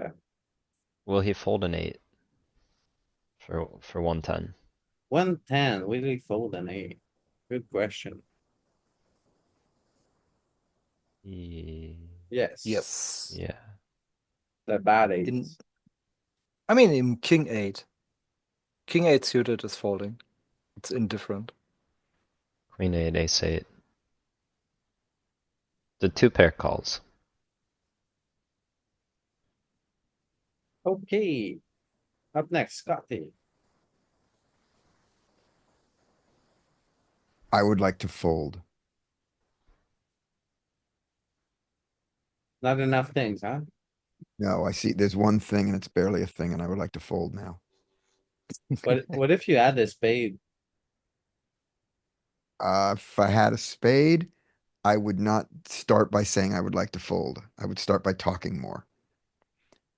Will he fold an 8 for 110? 110, will he fold an 8? Good question. Yes. Yes. Yeah. The bad In, eights. I mean, in King 8. King 8 suited is folding. It's indifferent. Queen 8, ace 8. The 2-pair calls. Okay. Up next, Scotty. I would like to fold. Not enough things, huh? No, I see there's one thing and it's barely a thing and I would like to fold now. But what if you add a spade? If I had a spade, I would not start by saying I would like to fold. I would start by talking more.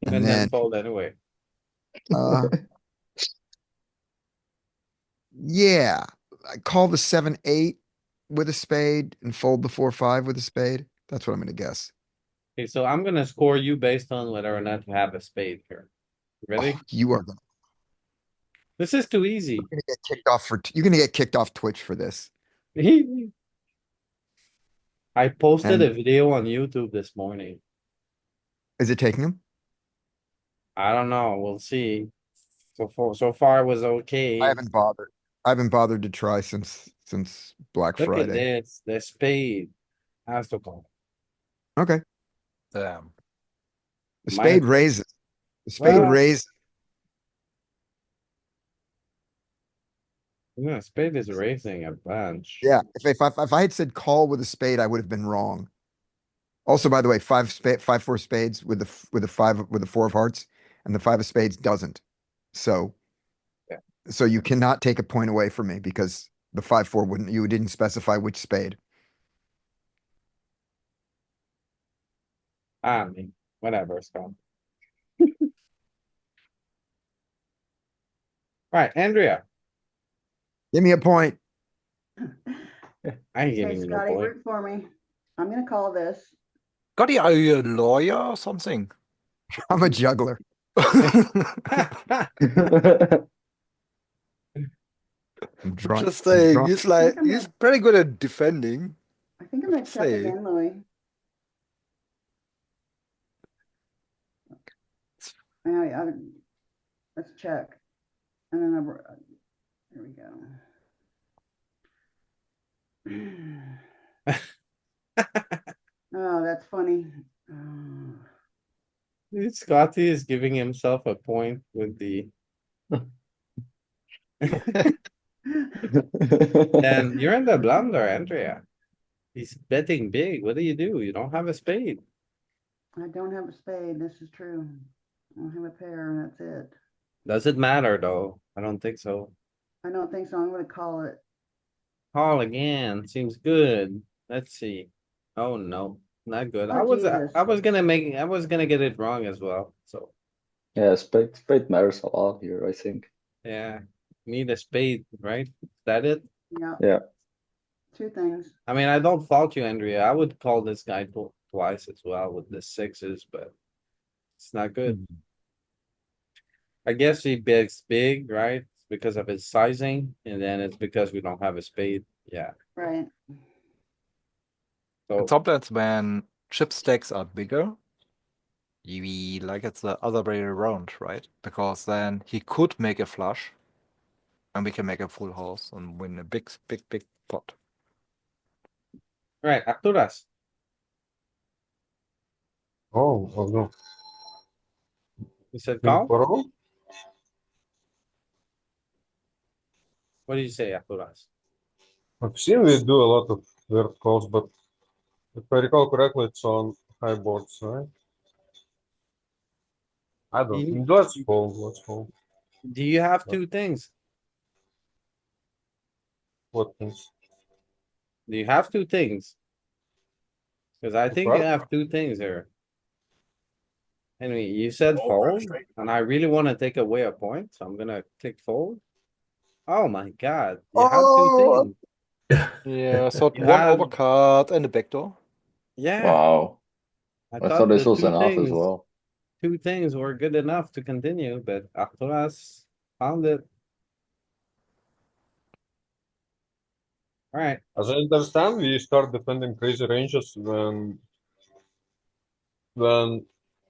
And And then then, fold anyway. uh, yeah, I call the 7-8 with a spade and fold the 4-5 with a spade. That's what I'm gonna guess. Okay, so I'm gonna score you based on whether or not you have a spade here. Ready? Oh, you are gonna This is too easy. get kicked off you're gonna get kicked off Twitch for this. I posted And a video on YouTube this morning. is it taking him? I don't know, we'll see. So far it was okay. I haven't bothered. I haven't bothered to try since Black Look at Friday. this, the spade has to call. Okay. Damn. The Minus- spade raises. The spade Well- raises. Yeah, spade is raising a bunch. Yeah, if I had said call with a spade, I would have been wrong. Also, by the way, 5-4 spades with the 4 of hearts, and the 5 of spades doesn't. So, Yeah. so you cannot take a point away from me because the 5-4 wouldn't. You didn't specify which spade. I mean, whatever, Scott. Right, Andrea, Give me a point. I ain't Okay, giving you a Scotty, point. root for me. I'm gonna call this. Scotty, are you a lawyer or something? I'm a juggler. I'm drunk. Just I'm saying, drunk. he's like, I'm he's not- pretty good at defending. I think I'm gonna check Say. again, Louis. Let's check. And then here we go. Oh, that's funny. Scotty is giving himself a point with the, and you're in the blunder, Andrea. He's betting big. What do? You don't have a spade. I don't have a spade. This is true. I don't have a pair, and that's it. Does it matter though? I don't think so. I don't think so. I'm gonna call it. Call again. Seems good. Let's see. Oh no, not good. Oh, Jesus. I was gonna get it wrong as well. So Yeah, spade matters a lot here, I think. yeah, need a spade, right? Is that it? Yeah. Yeah. Two things. I mean, I don't fault you, Andrea. I would call this guy twice as well with the 6s, but it's not good. I guess he bigs big, right? It's because of his sizing, and then it's because we don't have a spade. Yeah. Right. So And sometimes when chip stacks are bigger, we like it's the other way around, right? Because then he could make a flush, and we can make a full house and win a big pot. right, Arturas. Oh, no. You said Think call? for all? What did you say, Arturas? I've seen we do a lot of weird calls, but if I recall correctly, it's on high boards, right? I don't. Let's fold. Let's fold. Do you have two things? What things? Do you have two things? Cause I think you What? have two things here. Anyway, you said fold, and I really wanna take away a point, so I'm gonna take fold. Oh my god, you have two Oh, things. Yeah, so You one have, overcard and a backdoor. yeah, Wow. I I thought thought this the was enough as well. two things were good enough to continue, but Arturas found it. Alright, As I understand, we start defending crazy ranges when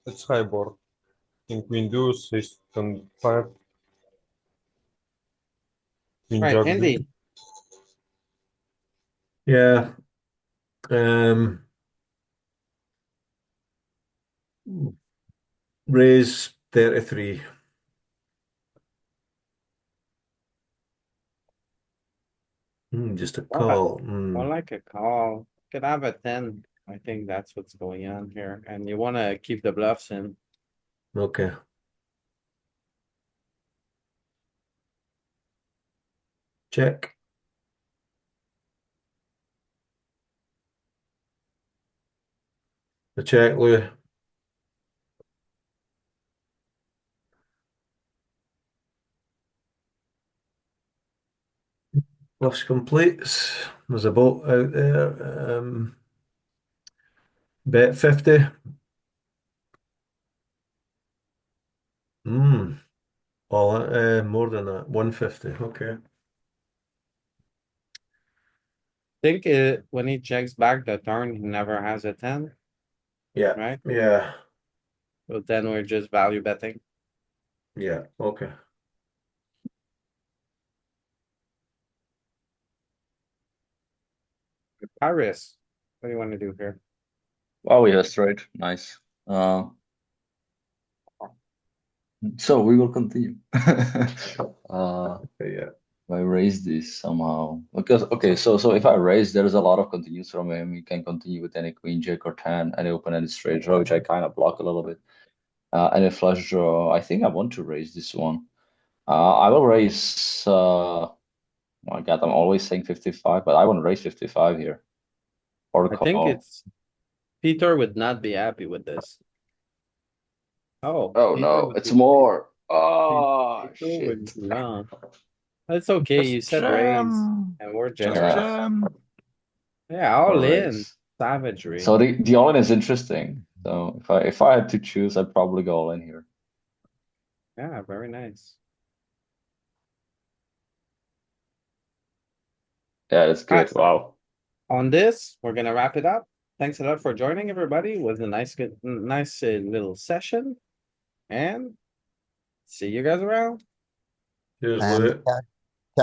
it's high board. In Queen Deuce, Ace 10 5, Queen right, Jack Andy, deuce. Yeah. Raise 33. Just a more like, call. more like a call. Could have a 10. I think that's what's going on here, and you wanna keep the bluffs in. Okay. Check. The check, Louis. Bluffs completes. There's a boat out there. Bet 50. All more than that. 150. Okay. Think when he checks back the turn, he never has a 10, Yeah. right? Yeah. So then we're just value betting. Yeah. Okay. Paris, what do you wanna do here? Wow, we have straight. Nice. So we will continue. Yeah. I raise this somehow because okay, so if I raise, there's a lot of continues from him. He can continue with any queen, jack, or 10, any open-ended straight draw, which I kind of block a little bit. And a flush draw. I think I want to raise this one. I will raise. My God, I'm always saying 55, but I want to raise 55 here. Or I think call. it's, Peter would not be happy with this. Oh. Oh Peter no, would it's be- more. Oh Peter would shit. be wrong. That's okay, you said raise, and we're generous. Jam. Yeah, all Or in, raise. savagery. So the all-in is interesting. So if I had to choose, I'd probably go all in here. Yeah, very nice. Yeah, that's good. Alright, Wow. on this, we're gonna wrap it up. Thanks a lot for joining, everybody. It was a nice little session. And see you guys around. Here's And Louis.